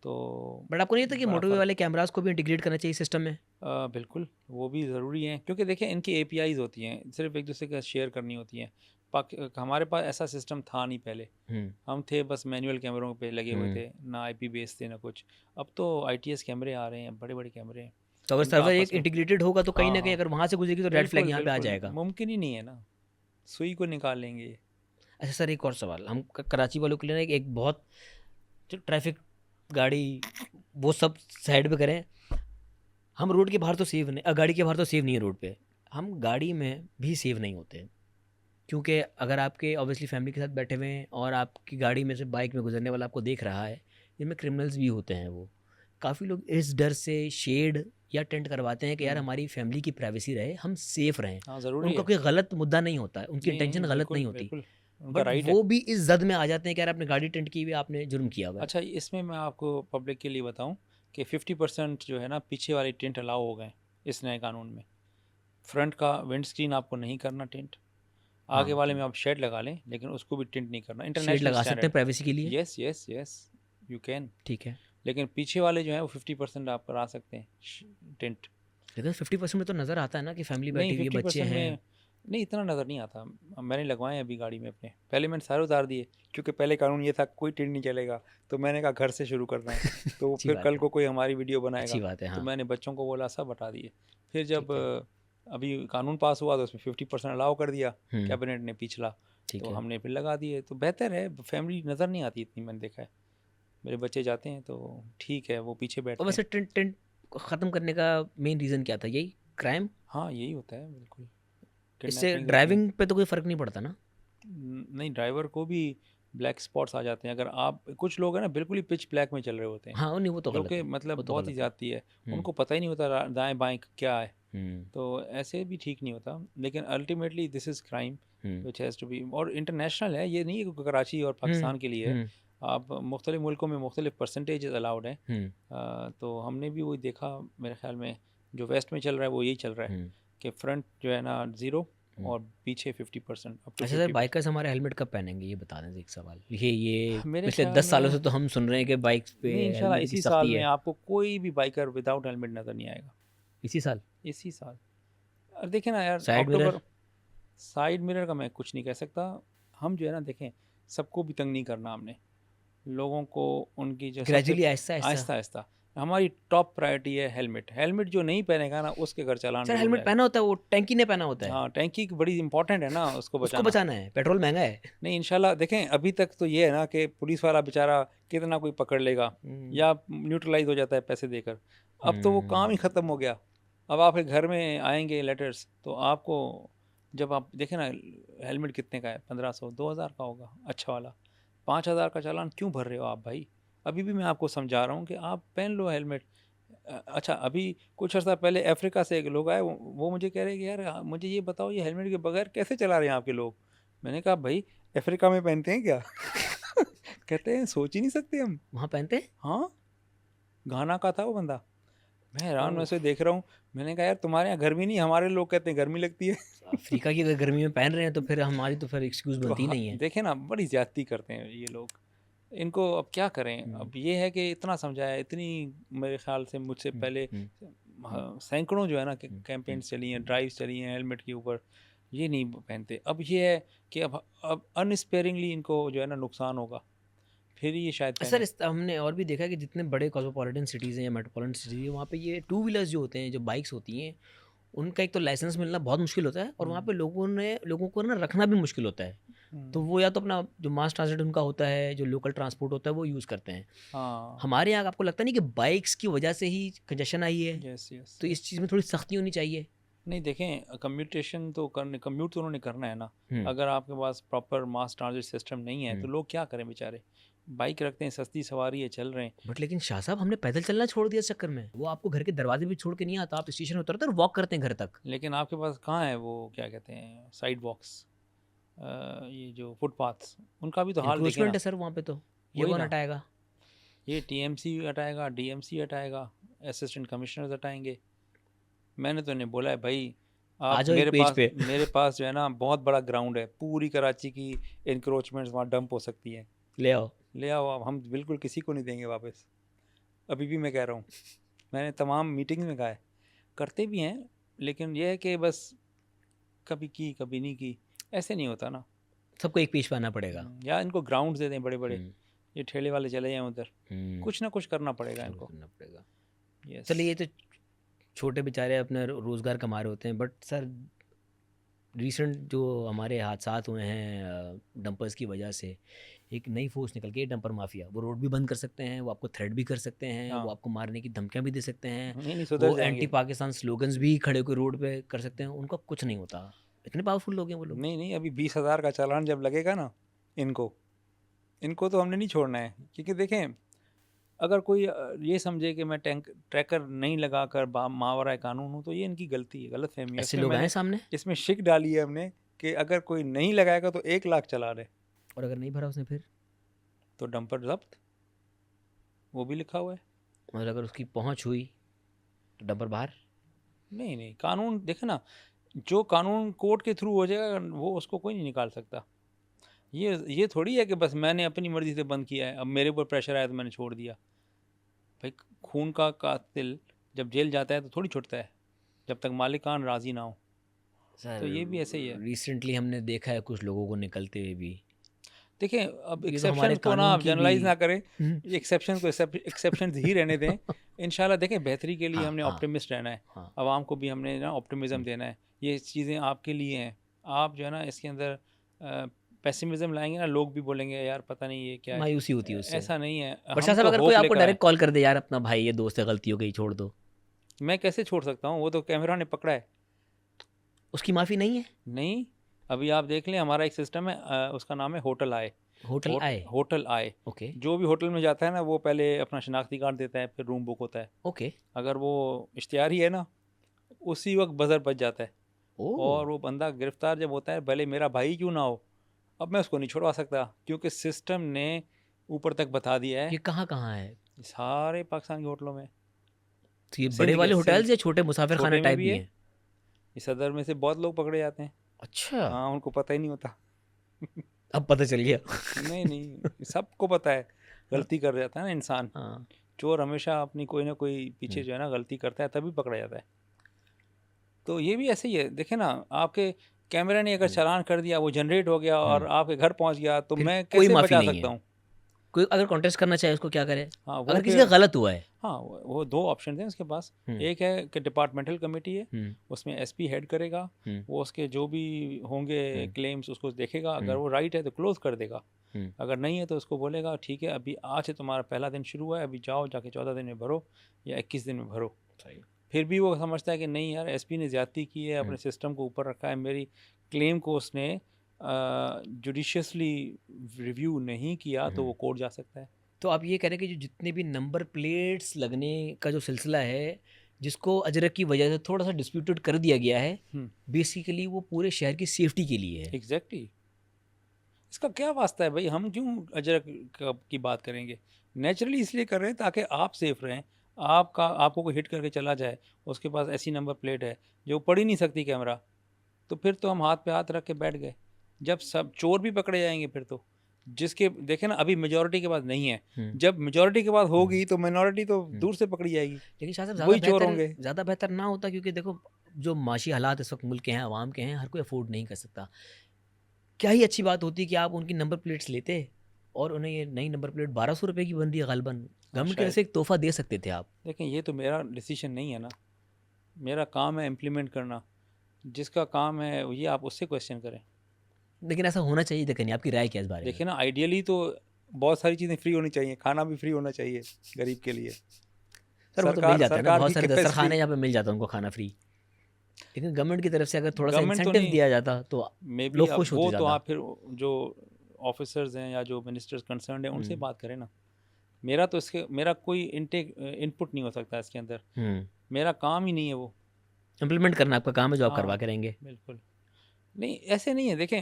तो
बट आपको नहीं लगता कि
बड़ा
मोटरवे
फ़र्क।
वाले कैमरास को भी इंटीग्रेट करना चाहिए सिस्टम में?
बिल्कुल, वो भी ज़रूरी हैं, क्योंकि देखिए इनकी एपीआईज़ होती हैं, सिर्फ़ एक दूसरे के साथ शेयर करनी होती हैं। हमारे पास ऐसा सिस्टम था नहीं पहले,
हुँ,
हम थे बस मैनुअल कैमरों पे लगे हुए
हुँ।
थे, ना आईपी बेस थे ना कुछ। अब तो आईटीएस कैमरे आ रहे हैं, बड़े-बड़े कैमरे हैं,
तो अगर
इनका
सर्वर एक
आपस में।
इंटीग्रेटेड होगा तो कहीं
हाँ,
न कहीं
हाँ,
अगर वहाँ से गुज़रेगी तो रेड फ्लैग
बिल्कुल,
यहाँ पे आ
बिल्कुल,
जाएगा।
मुमकिन ही नहीं है ना, सुई को निकाल लेंगे ये।
अच्छा सर एक और सवाल, हम कराची वालों के लिए ना एक बहुत जो ट्रैफिक गाड़ी वो सब साइड पे करें, हम रोड के बाहर तो सेफ नहीं, गाड़ी के बाहर तो सेफ नहीं है रोड पे, हम गाड़ी में भी सेफ नहीं होते, क्योंकि अगर आपके ऑब्वियसली फैमिली के साथ बैठे हुए हैं और आपकी गाड़ी में से बाइक में गुजरने वाला आपको देख रहा है, इनमें क्रिमिनल्स भी होते हैं। वो काफ़ी लोग इस डर से शेड या टेंट करवाते हैं कि यार
हुँ,
हमारी फैमिली की प्राइवेसी रहे, हम सेफ रहें।
हाँ, ज़रूरी
उनका
है।
कोई गलत मुद्दा नहीं होता है, उनकी
नहीं,
इंटेंशन
नहीं,
गलत
बिल्कुल,
नहीं होती,
बिल्कुल, उनका
बट
राइट है।
वो भी इस जद में आ जाते हैं कि यार आपने गाड़ी टेंट की हुई है, आपने जुर्म किया हुआ है।
अच्छा, इसमें मैं आपको पब्लिक के लिए बताऊँ कि 50% जो है ना पीछे वाले टिंट अलाउ हो गए इस नए कानून में। फ्रंट का विंडस्क्रीन आपको नहीं करना टिंट, आगे
हाँ,
वाले में आप शेड लगा लें, लेकिन उसको भी टिंट नहीं करना,
शेड
इंटरनेशनल
लगा सकते
स्टैंडर्ड
हैं प्राइवेसी के
है।
लिए।
Yes, yes, yes, you can.
ठीक है,
लेकिन पीछे वाले जो हैं वो 50% आप करा सकते हैं टिंट।
लेकिन 50% में तो नज़र आता है ना कि फैमिली
नहीं,
बैठी हुई है, बच्चे
50%
हैं।
में नहीं, इतना नज़र नहीं आता। मैंने लगवाए हैं अभी गाड़ी में अपने, पहले मैंने सारे उतार दिए, क्योंकि पहले कानून ये था कोई टिंट नहीं चलेगा, तो मैंने कहा घर से शुरू करना है, तो
अच्छी
फिर
बात
कल
है,
को कोई हमारी वीडियो
अच्छी
बनाएगा,
बात है,
तो
हाँ।
मैंने बच्चों को बोला सब हटा दिए। फिर जब
ठीक है।
अभी कानून पास हुआ तो उसमें 50% अलाउ कर दिया
हुँ,
कैबिनेट ने पिछला,
ठीक
तो
है।
हमने फिर लगा दिए, तो बेहतर है, फैमिली नज़र नहीं आती इतनी, मैंने देखा है। मेरे बच्चे जाते हैं तो ठीक है, वो पीछे
और
बैठते हैं।
वैसे टेंट टेंट ख़त्म करने का मेन रीज़न क्या था? यही क्राइम?
हाँ, यही होता है बिल्कुल,
इससे
किडनैपिंग होती हैं।
ड्राइविंग पे तो कोई फ़र्क नहीं पड़ता ना?
नहीं, ड्राइवर को भी ब्लैक स्पॉट्स आ जाते हैं, अगर आप कुछ लोग हैं ना बिल्कुल ही पिच ब्लैक में चल रहे होते हैं,
हाँ, नहीं वो तो
जो
गलत
कि
है,
मतलब
वो तो
बहुत ही
गलत है।
ज़्यादती है,
हुँ,
उनको पता ही नहीं होता दाएं बाएं क्या है,
हुँ,
तो ऐसे भी ठीक नहीं होता। लेकिन अल्टीमेटली दिस इज़ क्राइम
हुँ,
विच हैज़ टू बी, और इंटरनेशनल है, ये नहीं है कि कराची और
हुँ,
पाकिस्तान के लिए है।
हुँ,
आप मुख्तलिफ मुल्कों में मुख्तलिफ परसेंटेज अलाउड हैं।
हुँ,
तो हमने भी वही देखा, मेरे ख्याल में जो वेस्ट में चल रहा है वो यही चल रहा है
हुँ,
कि फ्रंट जो है ना ज़ीरो
हुँ।
और पीछे 50%, अप टू
अच्छा सर
50%।
बाइकर्स हमारे हेलमेट कब पहनेंगे ये बता दें एक सवाल? ये
मेरे
पिछले
ख्याल
10 सालों से
में
तो हम सुन रहे हैं कि बाइक्स पे
नहीं, इंशाल्लाह
हेलमेट की
इसी साल
सख्ती
में
है।
आपको कोई भी बाइकर विदाउट हेलमेट नज़र नहीं आएगा,
इसी साल?
इसी साल। और देखें ना यार,
साइड मिरर?
अक्टूबर, साइड मिरर का मैं कुछ नहीं कह सकता। हम जो है ना देखें, सबको भी तंग नहीं करना हमने, लोगों को उनकी जो सबसे
ग्रेजुअली आहिस्ता-आहिस्ता?
आहिस्ता आहिस्ता, हमारी टॉप प्रायोरिटी है हेलमेट। हेलमेट जो नहीं पहनेगा ना उसके घर चालान
सर
ज़रूर
हेलमेट
जाएगा।
पहना होता है, वो टैंकी ने पहना होता है।
हाँ, टैंकी की बड़ी इंपॉर्टेंट है ना उसको
उसको
बचाना।
बचाना है, पेट्रोल महँगा है।
नहीं, इंशाल्लाह देखें, अभी तक तो ये है ना कि पुलिस वाला बेचारा कितना कोई पकड़ लेगा
हुँ,
या न्यूट्रलाइज हो जाता है पैसे देकर। अब तो वो काम
हुँ।
ही ख़त्म हो गया। अब आपके घर में आएंगे लेटर्स, तो आपको जब आप देखें ना, हेलमेट कितने का है, 1500 2000 का होगा अच्छा वाला, 5000 का चालान क्यों भर रहे हो आप भाई? अभी भी मैं आपको समझा रहा हूँ कि आप पहन लो हेलमेट। अच्छा, अभी कुछ अर्सा पहले अफ्रीका से एक लोग आए, वो मुझे कह रहे हैं कि यार मुझे ये बताओ, ये हेलमेट के बगैर कैसे चला रहे हैं आपके लोग? मैंने कहा भाई, अफ्रीका में पहनते हैं क्या? कहते हैं सोच ही नहीं सकते हम।
वहाँ पहनते हैं?
हाँ, घाना का था वो बंदा। मैं हैरान
ओह!
वैसे देख रहा हूँ। मैंने कहा यार तुम्हारे यहाँ गर्मी नहीं, हमारे लोग कहते हैं गर्मी लगती है।
अफ्रीका की अगर गर्मी में पहन रहे हैं तो फिर हमारी तो फिर एक्सक्यूज़
तो
बनती ही
हाँ,
नहीं है।
देखें ना, बड़ी ज़्यादती करते हैं ये लोग। इनको अब क्या करें?
हुँ,
अब ये है कि इतना समझाया, इतनी मेरे ख़्याल से मुझसे
हुँ,
पहले
हुँ, हुँ,
सैकड़ों जो है ना कि
हुँ, हुँ,
कैंपेन्स चली हैं, ड्राइव्स चली हैं हेलमेट के ऊपर, ये नहीं पहनते। अब ये है कि अब अनस्पेयरिंगली इनको जो है ना नुकसान होगा, फिर ये शायद
सर
पहने।
इस हमने और भी देखा है कि जितने बड़े कॉस्मोपॉलिटन सिटीज़ हैं या मेट्रोपॉलिटन सिटीज़ हैं, वहाँ पे ये टू व्हीलर्स जो होते हैं, जो बाइक्स होती हैं, उनका एक तो लाइसेंस मिलना बहुत मुश्किल होता है और वहाँ
हुँ,
पे लोगों को ना रखना भी मुश्किल होता है। तो
हुँ,
वो या तो अपना जो मास ट्रांसिट उनका होता है, जो लोकल ट्रांसपोर्ट होता है, वो यूज़ करते हैं।
हाँ,
हमारे यहाँ आपको लगता नहीं कि बाइक्स की वजह से ही कंजेशन आई है?
यस, यस,
तो इस
यस।
चीज़ में थोड़ी सख्ती होनी चाहिए।
नहीं देखें, कम्यूट तो उन्होंने करना है ना।
हुँ,
अगर आपके पास प्रॉपर मास ट्रांजिट सिस्टम नहीं है, तो
हुँ।
लोग क्या करें बेचारे? बाइक रखते हैं, सस्ती सवारी है, चल रहे हैं।
बट लेकिन शाह साहब हमने पैदल चलना छोड़ दिया इस चक्कर में। वो आपको घर के दरवाजे भी छोड़ के नहीं आता, आप स्टेशन में उतरते और वॉक करते हैं घर तक।
लेकिन आपके पास कहाँ है वो क्या कहते हैं साइड वॉक्स? ये जो फुटपाथ्स, उनका भी तो हाल देखे
इंक्रोचमेंट
ना।
है सर वहाँ पे, तो ये
वही
कौन
ना,
हटाएगा?
ये टीएमसी हटाएगा, डीएमसी हटाएगा, असिस्टेंट कमिश्नर्स हटाएंगे। मैंने तो इन्हें बोला है भाई,
आ
आप
जाओ एक पेज पे।
मेरे पास जो है ना बहुत बड़ा ग्राउंड है, पूरी कराची की इंक्रोचमेंट्स वहाँ डंप हो सकती हैं,
ले आओ।
ले आओ आप, हम बिल्कुल किसी को नहीं देंगे वापस। अभी भी मैं कह रहा हूँ, मैंने तमाम मीटिंग्स में कहा है, करते भी हैं, लेकिन यह है कि बस कभी की कभी नहीं की, ऐसे नहीं होता ना।
सबको एक पेज पे आना पड़ेगा।
या इनको ग्राउंड्स दे दें बड़े बड़े,
हम्म।
ये ठेले वाले चले जाएं उधर,
हम्म।
कुछ ना कुछ करना पड़ेगा
कुछ ना कुछ
इनको।
करना पड़ेगा।
यस।
चलिए, ये तो छोटे बेचारे अपने रोज़गार कमा रहे होते हैं, बट सर रिसेंट जो हमारे हादसात हुए हैं डंपर्स की वजह से, एक नई फोर्स निकल के डंपर माफिया, वो रोड भी बंद कर सकते हैं, वो आपको थ्रेट भी कर सकते हैं, वो
हाँ,
आपको मारने की धमकियां भी दे सकते हैं,
नहीं नहीं सुधर
वो एंटी
जाएंगे।
पाकिस्तान स्लोगन्स भी खड़े होकर रोड पे कर सकते हैं, उनका कुछ नहीं होता। इतने पावरफुल लोग हैं वो लोग।
नहीं नहीं, अभी 20,000 का चालान जब लगेगा ना, इनको इनको तो हमने नहीं छोड़ना है, क्योंकि देखें, अगर कोई ये समझे कि मैं टैंक ट्रैकर नहीं लगा कर मावरा कानून हूँ, तो ये इनकी गलती है, गलत फहमी है।
ऐसे
इसमें
लोग आए
मैंने
सामने,
इसमें शिक डाली है हमने कि अगर कोई नहीं लगाएगा तो 1 लाख चला रहे,
और अगर नहीं भरा उसने फिर,
तो डंपर जब्त, वो भी लिखा हुआ है।
और अगर उसकी पहुंच हुई तो डंपर बाहर।
नहीं नहीं, कानून देखे ना, जो कानून कोर्ट के थ्रू हो जाएगा वो उसको कोई नहीं निकाल सकता। ये थोड़ी है कि बस मैंने अपनी मर्जी से बंद किया है, अब मेरे ऊपर प्रेशर आया तो मैंने छोड़ दिया। भाई, खून का कातिल जब जेल जाता है तो थोड़ी छुटता है, जब तक मालिकान राजी ना हो।
सर
तो ये भी ऐसे ही है।
रिसेंटली हमने देखा है कुछ लोगों को निकलते हुए भी।
देखिए, अब
ये तो हमारे
एक्सेप्शन को ना
कानून
आप
की भी।
जनरलाइज ना करें,
हम्म।
एक्सेप्शन को एक्सेप्शन ही रहने दें। इंशाल्लाह देखें, बेहतरी के लिए
हाँ
हमने
हाँ
ऑप्टिमिस्ट रहना है,
हाँ।
आवाम को भी हमने ना ऑप्टिमिज्म
हम्म,
देना है। ये चीज़ें आपके लिए हैं, आप जो है ना इसके अंदर पेसिमिज्म लाएंगे ना, लोग भी बोलेंगे यार पता नहीं ये क्या है।
मायूसी होती है उससे।
ऐसा नहीं है,
बट शाह
हम
साहब,
तो
अगर कोई
होप
आपको
लेकर आए।
डायरेक्ट कॉल कर दे, यार अपना भाई ये दोस्त है, गलती हो गई, छोड़ दो,
मैं कैसे छोड़ सकता हूँ, वो तो कैमरा ने पकड़ा है।
उसकी माफ़ी नहीं है?
नहीं, अभी आप देख लें, हमारा एक सिस्टम है, उसका नाम है होटल आए।
होटल आए।
होटल आए,
ओके।
जो भी होटल में जाता है ना, वो पहले अपना शनाख्ती कार्ड देता है, फिर रूम बुक होता है।
ओके।
अगर वो इश्तिहारी है ना, उसी वक्त बजर बच जाता है,
ओ।
और वो बंदा गिरफ्तार जब होता है, भले मेरा भाई क्यों ना हो, अब मैं उसको नहीं छुड़वा सकता, क्योंकि सिस्टम ने ऊपर तक बता दिया
ये
है।
कहाँ कहाँ है?
सारे पाकिस्तान के होटलों में,
तो ये बड़े
सिंध के
वाले
सिंध
होटल्स या छोटे मुसाफिर खाना
छोटे में
टाइप
भी
भी
है।
हैं?
इस सदर में से बहुत लोग पकड़े जाते हैं।
अच्छा।
हाँ, उनको पता ही नहीं होता।
अब पता चल गया।
नहीं नहीं, सबको पता है,
हाँ
गलती कर जाता है ना इंसान।
हाँ।
चोर हमेशा अपनी कोई ना कोई पीछे
हम्म,
जो है ना गलती करता है, तभी पकड़ा जाता है। तो ये भी ऐसे ही है, देखे ना, आपके कैमरे ने अगर
हम्म,
चालान कर दिया, वो जनरेट हो गया और
हम्म।
आपके घर पहुंच गया, तो
फिर
मैं
कोई
कैसे
माफ़ी
बचा
नहीं
सकता
है?
हूँ?
कोई अगर कॉन्टेस्ट करना चाहे उसको क्या करे?
हाँ, वो
अगर किसी
फिर,
का गलत हुआ है।
हाँ, वो दो ऑप्शन हैं उसके पास।
हम्म।
एक है कि डिपार्टमेंटल कमेटी है,
हम्म।
उसमें एसपी हेड करेगा,
हम्म।
वो उसके जो भी होंगे
हम्म।
क्लेम्स उसको देखेगा, अगर
हम्म।
वो राइट है तो क्लोज कर देगा,
हम्म।
अगर नहीं है तो उसको बोलेगा ठीक है, अभी आज से तुम्हारा पहला दिन शुरू हुआ है, अभी जाओ जाके 14 दिन में भरो या 21 दिन में भरो।
सही।
फिर भी वो समझता है कि नहीं यार, एसपी ने ज़्यादती की है, अपने सिस्टम को ऊपर रखा है, मेरी क्लेम को उसने जुडिशियसली रिव्यू नहीं किया, तो वो कोर्ट जा सकता है।
तो आप ये कह रहे हैं कि जो जितने भी नंबर प्लेट्स लगने का जो सिलसिला है, जिसको अजरक की वजह से थोड़ा सा डिस्प्यूटेड कर दिया गया है, बेसिकली वो पूरे शहर की सेफ्टी के लिए है।
एग्जैक्टली। इसका क्या वास्ता है भाई, हम क्यों अजरक की बात करेंगे? नेचुरली इसलिए कर रहे हैं ताकि आप सेफ रहें। आपको कोई हिट करके चला जाए, उसके पास ऐसी नंबर प्लेट है जो पढ़ ही नहीं सकती कैमरा, तो फिर तो हम हाथ पे हाथ रख के बैठ गए। जब सब चोर भी पकड़े जाएंगे फिर तो, जिसके देखे ना, अभी मेजोरिटी के पास नहीं है, जब मेजोरिटी के पास होगी तो माइनॉरिटी तो दूर से पकड़ी जाएगी,
लेकिन शायद
वही चोर होंगे।
ज़्यादा बेहतर ना होता, क्योंकि देखो जो माशी हालात इस वक्त मुल्क के हैं, आवाम के हैं, हर कोई अफोर्ड नहीं कर सकता। क्या ही अच्छी बात होती कि आप उनकी नंबर प्लेट्स लेते और उन्हें ये नई नंबर प्लेट 1200 रुपये की बन रही है गालबन, गवर्नमेंट की तरफ से एक तोहफा दे सकते थे आप।
देखें, ये तो मेरा डिसीजन नहीं है ना, मेरा काम है इम्प्लीमेंट करना, जिसका काम है ये आप उससे क्वेश्चन करें।
लेकिन ऐसा होना चाहिए, देखिए आपकी राय क्या इस बारे में?
देखिए ना, आइडियली तो बहुत सारी चीज़ें फ्री होनी चाहिए, खाना भी फ्री होना चाहिए गरीब के लिए।
सर वो तो मिल जाता है ना,
सरकार
बहुत
की
सारे
कैपेसिटी,
दस्तरखाने यहाँ पे मिल जाता है उनको खाना फ्री। लेकिन गवर्नमेंट की तरफ से अगर थोड़ा सा
गवर्नमेंट तो
इंसेंटिव
नहीं,
दिया जाता तो
मे बी
लोग
अब
खुश होते
वो तो
ज़्यादा।
आप फिर जो ऑफिसर्स हैं या जो मिनिस्टर्स कंसर्न है उनसे
हम्म।
बात करें ना। मेरा तो इसके मेरा कोई इनपुट नहीं हो सकता इसके अंदर, मेरा काम ही नहीं है वो।
इम्प्लीमेंट करना आपका काम है, जो आप करवा
हाँ,
के रहेंगे।
बिल्कुल नहीं, ऐसे नहीं है। देखें,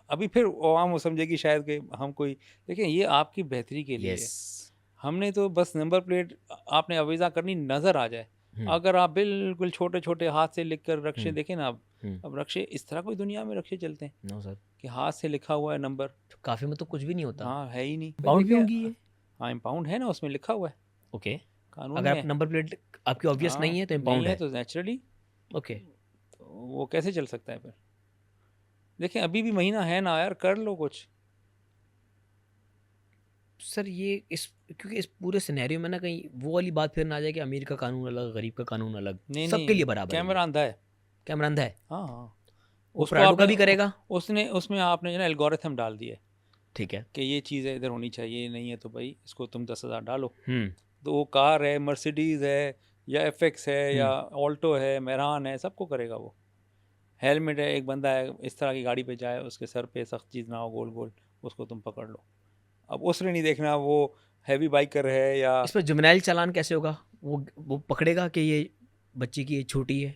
अभी फिर आवाम वो समझेगी शायद कि हम कोई, देखिए ये आपकी बेहतरी के लिए है।
यस।
हमने तो बस नंबर प्लेट आपने अवेजा करनी नज़र आ जाए। अगर आप बिल्कुल छोटे-छोटे हाथ से लिख कर रक्शे देखें ना अब रक्शे इस तरह कोई दुनिया में रक्शे चलते हैं
नो सर,
कि हाथ से लिखा हुआ है नंबर।
तो काफ़ी में तो कुछ भी नहीं होता।
हाँ, है ही नहीं। भाई
बाउंड भी
देखिए,
होंगी ये?
हाँ, इम्पाउंड है ना, उसमें लिखा हुआ है,
ओके।
कानून
अगर
में
आप
है।
नंबर प्लेट आपकी ऑब्वियस नहीं
हाँ,
है तो
नहीं
इम्पाउंड
है
है।
तो नेचुरली
ओके।
वो कैसे चल सकता है फिर? देखिए अभी भी महीना है ना यार, कर लो कुछ।
सर ये इस क्योंकि इस पूरे सिनेरियो में ना कहीं वो वाली बात फिर ना आ जाए कि अमीर का कानून अलग, गरीब का कानून अलग,
नहीं,
सबके लिए
नहीं,
बराबर है ये।
कैमरा अंधा है।
कैमरा अंधा है,
हाँ, हाँ।
वो
उसको
प्राडो का
आपने
भी करेगा।
उसने उसमें आपने जो है ना एल्गोरिथम डाल दिया है
ठीक है।
कि ये चीज़ है इधर होनी चाहिए, ये नहीं है तो भाई इसको तुम 10,000 डालो।
हम्म।
तो वो कार है, मर्सिडीज़ है या एफएक्स है या
हम्म।
ऑल्टो है, मेहरान है, सबको करेगा वो। हेलमेट है, एक बंदा है इस तरह की गाड़ी पे जाए, उसके सर पे सख्त चीज़ ना हो गोल गोल, उसको तुम पकड़ लो। अब उसने नहीं देखना वो हैवी बाइकर है या
इस पर जुर्माइल चालान कैसे होगा? वो पकड़ेगा कि ये बच्ची की एज छोटी है।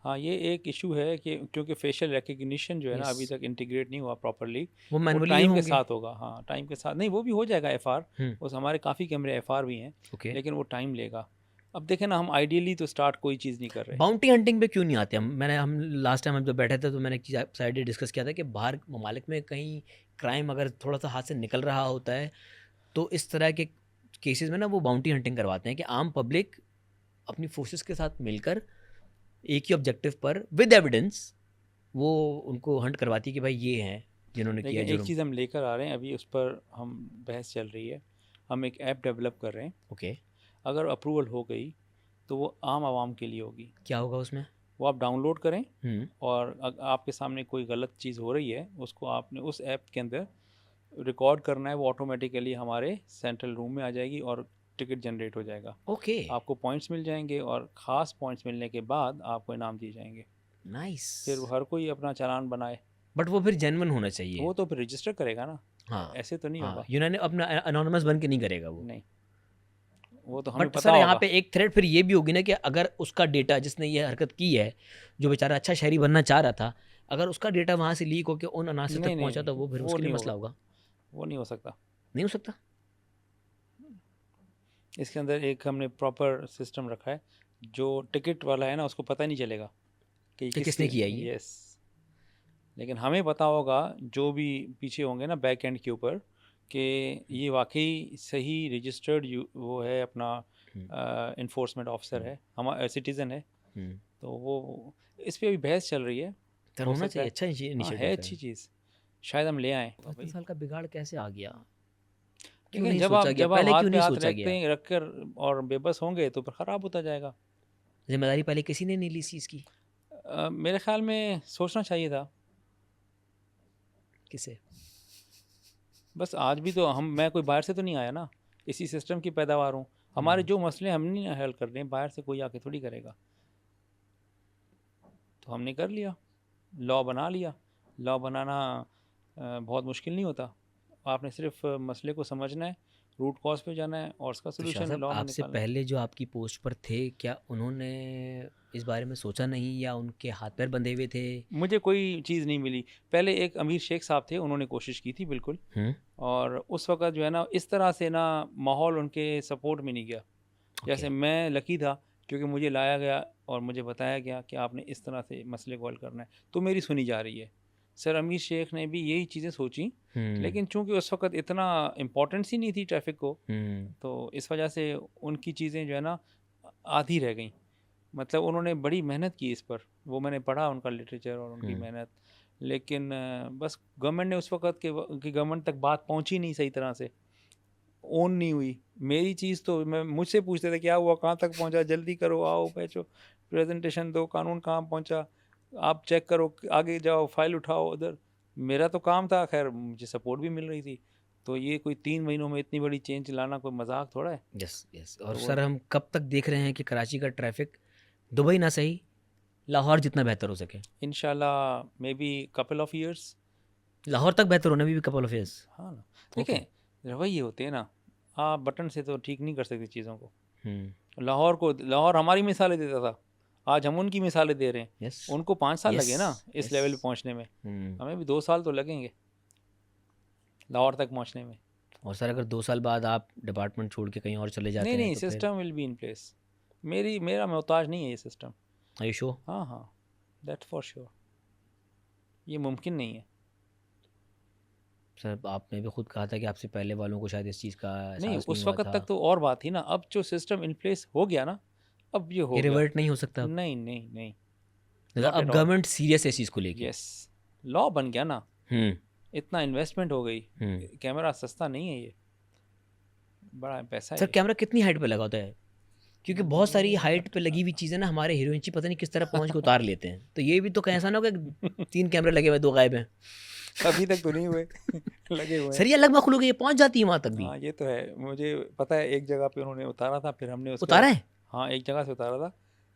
हाँ, ये एक इशू है कि क्योंकि फेशियल रिकग्निशन जो है ना
यस।
अभी तक इंटीग्रेट नहीं हुआ प्रॉपरली।
वो
वो
मैनुअली
टाइम के
होंगे।
साथ होगा, हाँ, टाइम के साथ नहीं, वो भी हो जाएगा एफआर।
हम्म।
उस हमारे काफ़ी कैमरे एफआर भी हैं,
ओके।
लेकिन वो टाइम लेगा। अब देखें ना, हम आइडियली तो स्टार्ट कोई चीज़ नहीं कर रहे।
बाउंटी हंटिंग पे क्यों नहीं आते हम लास्ट टाइम हम जब बैठे थे तो मैंने एक चीज़ आपसे आइडिया डिस्कस किया था कि बाहर ममालिक में कहीं क्राइम अगर थोड़ा सा हाथ से निकल रहा होता है तो इस तरह के केसेस में ना वो बाउंटी हंटिंग करवाते हैं कि आम पब्लिक अपनी फोर्सेस के साथ मिलकर एक ही ऑब्जेक्टिव पर विद एविडेंस वो उनको हंट करवाती है कि भाई ये हैं जिन्होंने किया
लेकिन एक
जुर्म।
चीज़ हम लेकर आ रहे हैं, अभी उस पर हम बहस चल रही है। हम एक ऐप डेवलप कर रहे हैं,
ओके।
अगर अप्रूवल हो गई तो वो आम आवाम के लिए होगी।
क्या होगा उसमें?
वो आप डाउनलोड करें
हम्म।
और आपके सामने कोई गलत चीज़ हो रही है, उसको आपने उस ऐप के अंदर रिकॉर्ड करना है, वो ऑटोमेटिकली हमारे सेंट्रल रूम में आ जाएगी और टिकट जनरेट हो जाएगा।
ओके।
आपको पॉइंट्स मिल जाएंगे और ख़ास पॉइंट्स मिलने के बाद आपको इनाम दिए जाएंगे।
नाइस।
फिर हर कोई अपना चालान बनाए,
बट वो फिर जेन्युइन होना चाहिए।
वो तो फिर रजिस्टर करेगा ना,
हाँ।
ऐसे तो नहीं
हाँ,
होगा।
यूनानी अपना अनोनिमस बन के नहीं करेगा वो।
नहीं, वो तो हमें
बट
पता
सर यहाँ
होगा।
पे एक थ्रेड फिर ये भी होगी ना कि अगर उसका डेटा जिसने ये हरकत की है, जो बेचारा अच्छा शहरी बनना चाह रहा था, अगर उसका डेटा वहाँ से लीक होकर उन अनाज
नहीं,
तक
नहीं,
पहुँचा तो
नहीं,
वो फिर
वो
उसके लिए
नहीं
मसला
होगा,
होगा।
वो नहीं हो सकता।
नहीं हो सकता।
इसके अंदर एक हमने प्रॉपर सिस्टम रखा है, जो टिकट वाला है ना उसको पता नहीं चलेगा कि
कि
किसके।
किसने किया ये।
यस, लेकिन हमें पता होगा जो भी पीछे होंगे ना बैक एंड के ऊपर कि ये वाकई सही रजिस्टर्ड वो है अपना इन्फोर्समेंट ऑफिसर है, हमारा सिटीज़न है।
हम्म।
तो वो इस पे अभी बहस चल रही है।
सर
हो
होना
सकता
चाहिए,
है,
अच्छा
हाँ, है
इनिशिएटिव है।
अच्छी चीज़, शायद हम ले आएँ
तो इतने
भाई।
साल का बिगाड़ कैसे आ गया? क्यों
लेकिन
नहीं सोचा गया
जब आप
पहले,
हाथ
क्यों
पे
नहीं
हाथ
सोचा
रखते
गया?
हैं रख कर और बेबस होंगे तो फिर ख़राब होता जाएगा।
जिम्मेदारी पहले किसी ने नहीं ली इस चीज़ की।
मेरे ख्याल में सोचना चाहिए था।
किसे?
बस आज भी तो मैं कोई बाहर से तो नहीं आया ना, इसी सिस्टम की पैदावार हूँ। हमारे जो मसले हम नहीं हल कर रहे हैं, बाहर से कोई आके थोड़ी करेगा। तो हमने कर लिया, लॉ बना लिया। लॉ बनाना बहुत मुश्किल नहीं होता। आपने सिर्फ मसले को समझना है, रूट कॉज पे जाना है और उसका
तो शाह
सोल्यूशन
साहब
लॉ में
आपसे
निकालना है।
पहले जो आपकी पोस्ट पर थे, क्या उन्होंने इस बारे में सोचा नहीं या उनके हाथ पैर बंधे हुए थे?
मुझे कोई चीज़ नहीं मिली। पहले एक अमीर शेख साहब थे, उन्होंने कोशिश की थी बिल्कुल,
हम्म।
और उस वक़्त जो है ना इस तरह से ना माहौल उनके सपोर्ट में नहीं गया।
ओके।
जैसे मैं लकी था क्योंकि मुझे लाया गया और मुझे बताया गया कि आपने इस तरह से मसले को हल करना है, तो मेरी सुनी जा रही है। सर अमीर शेख ने भी यही चीज़ें सोची,
हम्म।
लेकिन चूंकि उस वक़्त इतना इम्पोर्टेंस ही नहीं थी ट्रैफ़िक को,
हम्म।
तो इस वजह से उनकी चीज़ें जो है ना आधी रह गईं। मतलब उन्होंने बड़ी मेहनत की इस पर, वो मैंने पढ़ा उनका लिटरेचर और उनकी
हम्म।
मेहनत। लेकिन बस गवर्नमेंट ने उस वक़्त की गवर्नमेंट तक बात पहुंची नहीं सही तरह से, ओन नहीं हुई। मेरी चीज़ तो मैं मुझसे पूछते थे क्या हुआ, कहाँ तक पहुँचा, जल्दी करो, आओ बैठो, प्रेजेंटेशन दो, कानून कहाँ पहुँचा, आप चेक करो, आगे जाओ, फाइल उठाओ उधर। मेरा तो काम था, खैर मुझे सपोर्ट भी मिल रही थी। तो ये कोई 3 महीनों में इतनी बड़ी चेंज लाना कोई मजाक थोड़ा है।
Yes yes. और
तो वो
सर हम कब तक देख रहे हैं कि कराची का ट्रैफिक दुबई ना सही लाहौर जितना बेहतर हो सके?
इंशाल्लाह may be couple of years.
Lahore तक बेहतर होने में भी कपल ऑफ ईयर्स।
हाँ ना,
ओके।
देखें रवैये होते हैं ना, आप बटन से तो ठीक नहीं कर सकते चीज़ों को।
हम्म।
लाहौर हमारी मिसालें देता था, आज हम उनकी मिसालें दे रहे हैं,
यस
उनको 5 साल लगे ना
यस
इस लेवल पे
यस
पहुंचने में, हमें भी 2 साल तो लगेंगे लाहौर तक पहुंचने में।
और सर अगर 2 साल बाद आप डिपार्टमेंट छोड़ के कहीं और चले जाते
नहीं
हैं
नहीं,
तो फिर
system will be in place. मेरा मोहताज नहीं है ये सिस्टम।
Are you sure?
हाँ हाँ, दैट्स फॉर श्योर, ये मुमकिन नहीं है।
सर आपने भी खुद कहा था कि आपसे पहले वालों को शायद इस चीज़ का
नहीं,
एहसास नहीं
उस
हुआ
वक्त
था।
तक तो और बात थी ना, अब जो सिस्टम इन प्लेस हो गया ना, अब ये हो
ये
गया।
रिवर्ट नहीं हो सकता अब।
नहीं नहीं नहीं,
मतलब
not
अब
at all.
गवर्नमेंट सीरियस है इस चीज़ को लेके।
यस, लॉ बन गया ना,
हम्म
इतना इन्वेस्टमेंट हो गई,
हम्म
कैमरा सस्ता नहीं है ये, बड़ा पैसा है
सर
ये।
कैमरा कितनी हाइट पे लगा होता है? क्योंकि बहुत सारी हाइट पे लगी हुई चीज़ें ना हमारे हीरोइनची पता नहीं किस तरह पहुंच के उतार लेते हैं, तो ये भी तो कहीं ऐसा ना हो कि 3 कैमरे लगे हुए 2 गायब हैं।
अभी तक तो नहीं हुए लगे हुए
सर
हैं।
ये अलग मखलूक है, ये पहुंच जाती है वहां तक भी।
हाँ ये तो है, मुझे पता है एक जगह पे उन्होंने उतारा था, फिर हमने उसके
उतारा
बाद,
है?
हाँ एक जगह से उतारा था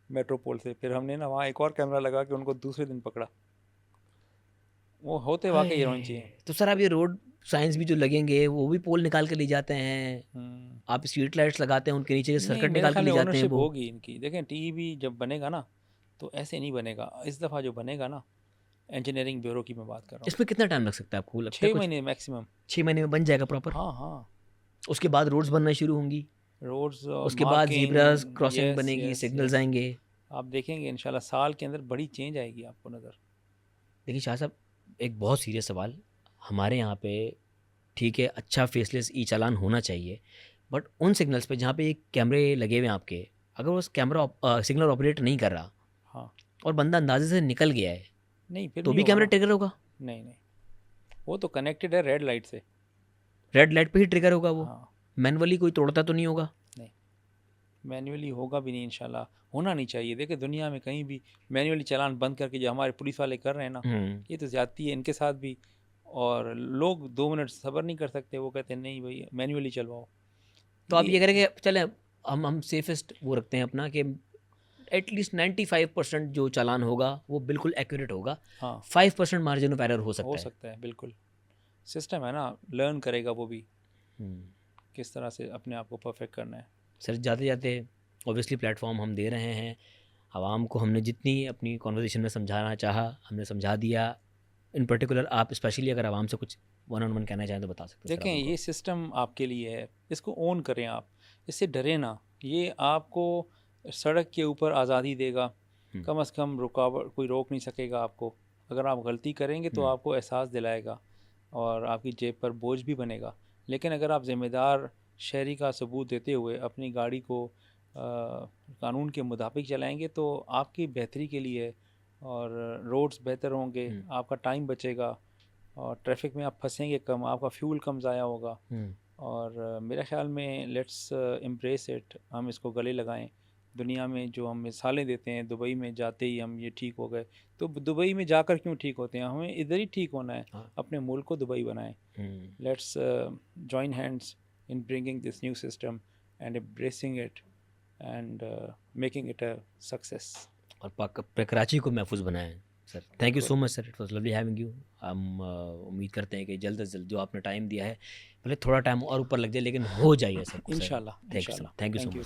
मेट्रोपोल से, फिर हमने ना वहाँ एक और कैमरा लगा के उनको दूसरे दिन पकड़ा। वो होते वाकई हीरोइन चाहिए।
तो सर अब ये रोड साइंस भी जो लगेंगे वो भी पोल निकाल के ले जाते हैं,
हम्म।
आप स्ट्रीट लाइट्स लगाते हैं उनके नीचे के
नहीं,
सर्किट
मेरे
निकाल के
ख्याल
ले
में
जाते हैं
ओनरशिप
वो।
होगी इनकी। देखें टीवी जब बनेगा ना तो ऐसे नहीं बनेगा, इस दफ़ा जो बनेगा ना, इंजीनियरिंग ब्यूरो की मैं बात कर रहा हूँ,
इसमें कितना टाइम लग सकता है आपको लगता है?
6
कुछ
महीने मैक्सिमम।
6 महीने में बन जाएगा प्रॉपर?
हाँ हाँ,
उसके बाद रोड्स बनना शुरू होंगी,
रोड्स और
उसके बाद जीब्रास
मार्किंग,
क्रॉसिंग
यस
बनेगी,
यस
सिग्नल्स
यस,
आएंगे।
आप देखेंगे इंशाल्लाह साल के अंदर बड़ी चेंज आएगी आपको नज़र।
देखिए शाह साहब, एक बहुत सीरियस सवाल, हमारे यहाँ पे ठीक है अच्छा फेसलेस ई चालान होना चाहिए, बट उन सिग्नल्स पे जहाँ पे ये कैमरे लगे हुए हैं आपके, अगर वो कैमरा सिग्नल ऑपरेट नहीं कर रहा
हाँ,
और बंदा अंदाजे से निकल गया है
नहीं फिर
तो
नहीं
भी
होगा
कैमरा
ना।
ट्रिगर होगा?
नहीं नहीं, वो तो कनेक्टेड है रेड लाइट से।
रेड लाइट पे ही ट्रिगर होगा वो?
हाँ,
मैनुअली कोई तोड़ता तो नहीं होगा?
नहीं मैन्युअली होगा भी नहीं इंशाल्लाह, होना नहीं चाहिए। देखिए दुनिया में कहीं भी मैन्युअली चालान बंद करके जो हमारे पुलिस वाले कर रहे हैं ना, ये तो ज़्यादती है इनके साथ भी। और लोग 2 मिनट सब्र नहीं कर सकते, वो कहते हैं नहीं भाई मैन्युअली चलवाओ।
तो आप ये करेंगे चले हम सेफेस्ट वो रखते हैं अपना कि एटलीस्ट 95% जो चालान होगा वो बिल्कुल एक्यूरेट होगा,
हाँ
5% मार्जिन ऑफ एरर हो
हो
सकता है।
सकता है, बिल्कुल सिस्टम है ना, लर्न करेगा वो भी
हम्म।
किस तरह से अपने आप को परफेक्ट करना है।
सर जाते जाते ऑब्वियसली प्लेटफॉर्म हम दे रहे हैं, आवाम को हमने जितनी अपनी कॉन्वर्जेसन में समझाना चाहा हमने समझा दिया। इन पर्टिकुलर आप स्पेशली अगर आवाम से कुछ 1-on-1 कहना चाहें तो बता सकते हैं सर
देखें
आप
ये सिस्टम आपके लिए है, इसको ओन करें आप, इससे डरे ना। ये आपको सड़क के ऊपर आज़ादी देगा, कम से कम रुकावट कोई रोक नहीं सकेगा आपको। अगर आप गलती करेंगे तो आपको एहसास दिलाएगा और आपकी जेब पर बोझ भी बनेगा। लेकिन अगर आप ज़िम्मेदार शहरी का सबूत देते हुए अपनी गाड़ी को कानून के मुताबिक चलाएंगे तो आपकी बेहतरी के लिए है, और रोड्स बेहतर होंगे, आपका टाइम बचेगा और ट्रैफिक में आप फंसेंगे कम, आपका फ्यूल कम ज़ाया होगा। और मेरे ख़्याल में लेट्स एम्ब्रेस इट, हम इसको गले लगाएं। दुनिया में जो हम मिसालें देते हैं, दुबई में जाते ही हम ये ठीक हो गए, तो दुबई में जाकर क्यों ठीक होते हैं? हमें इधर ही ठीक होना है, अपने मुल्क को दुबई बनाएं। Let's join hands in bringing this new system and embracing it and making it a success.
और कराची को महफूज बनाएं sir. Thank you so much sir, it was lovely having you. हम उम्मीद करते हैं कि जल्द से जल्द जो आपने टाइम दिया है, भले थोड़ा टाइम और ऊपर लग जाए लेकिन हो जाइए सब कुछ।
इंशाल्लाह,
थैंक यू सो मच।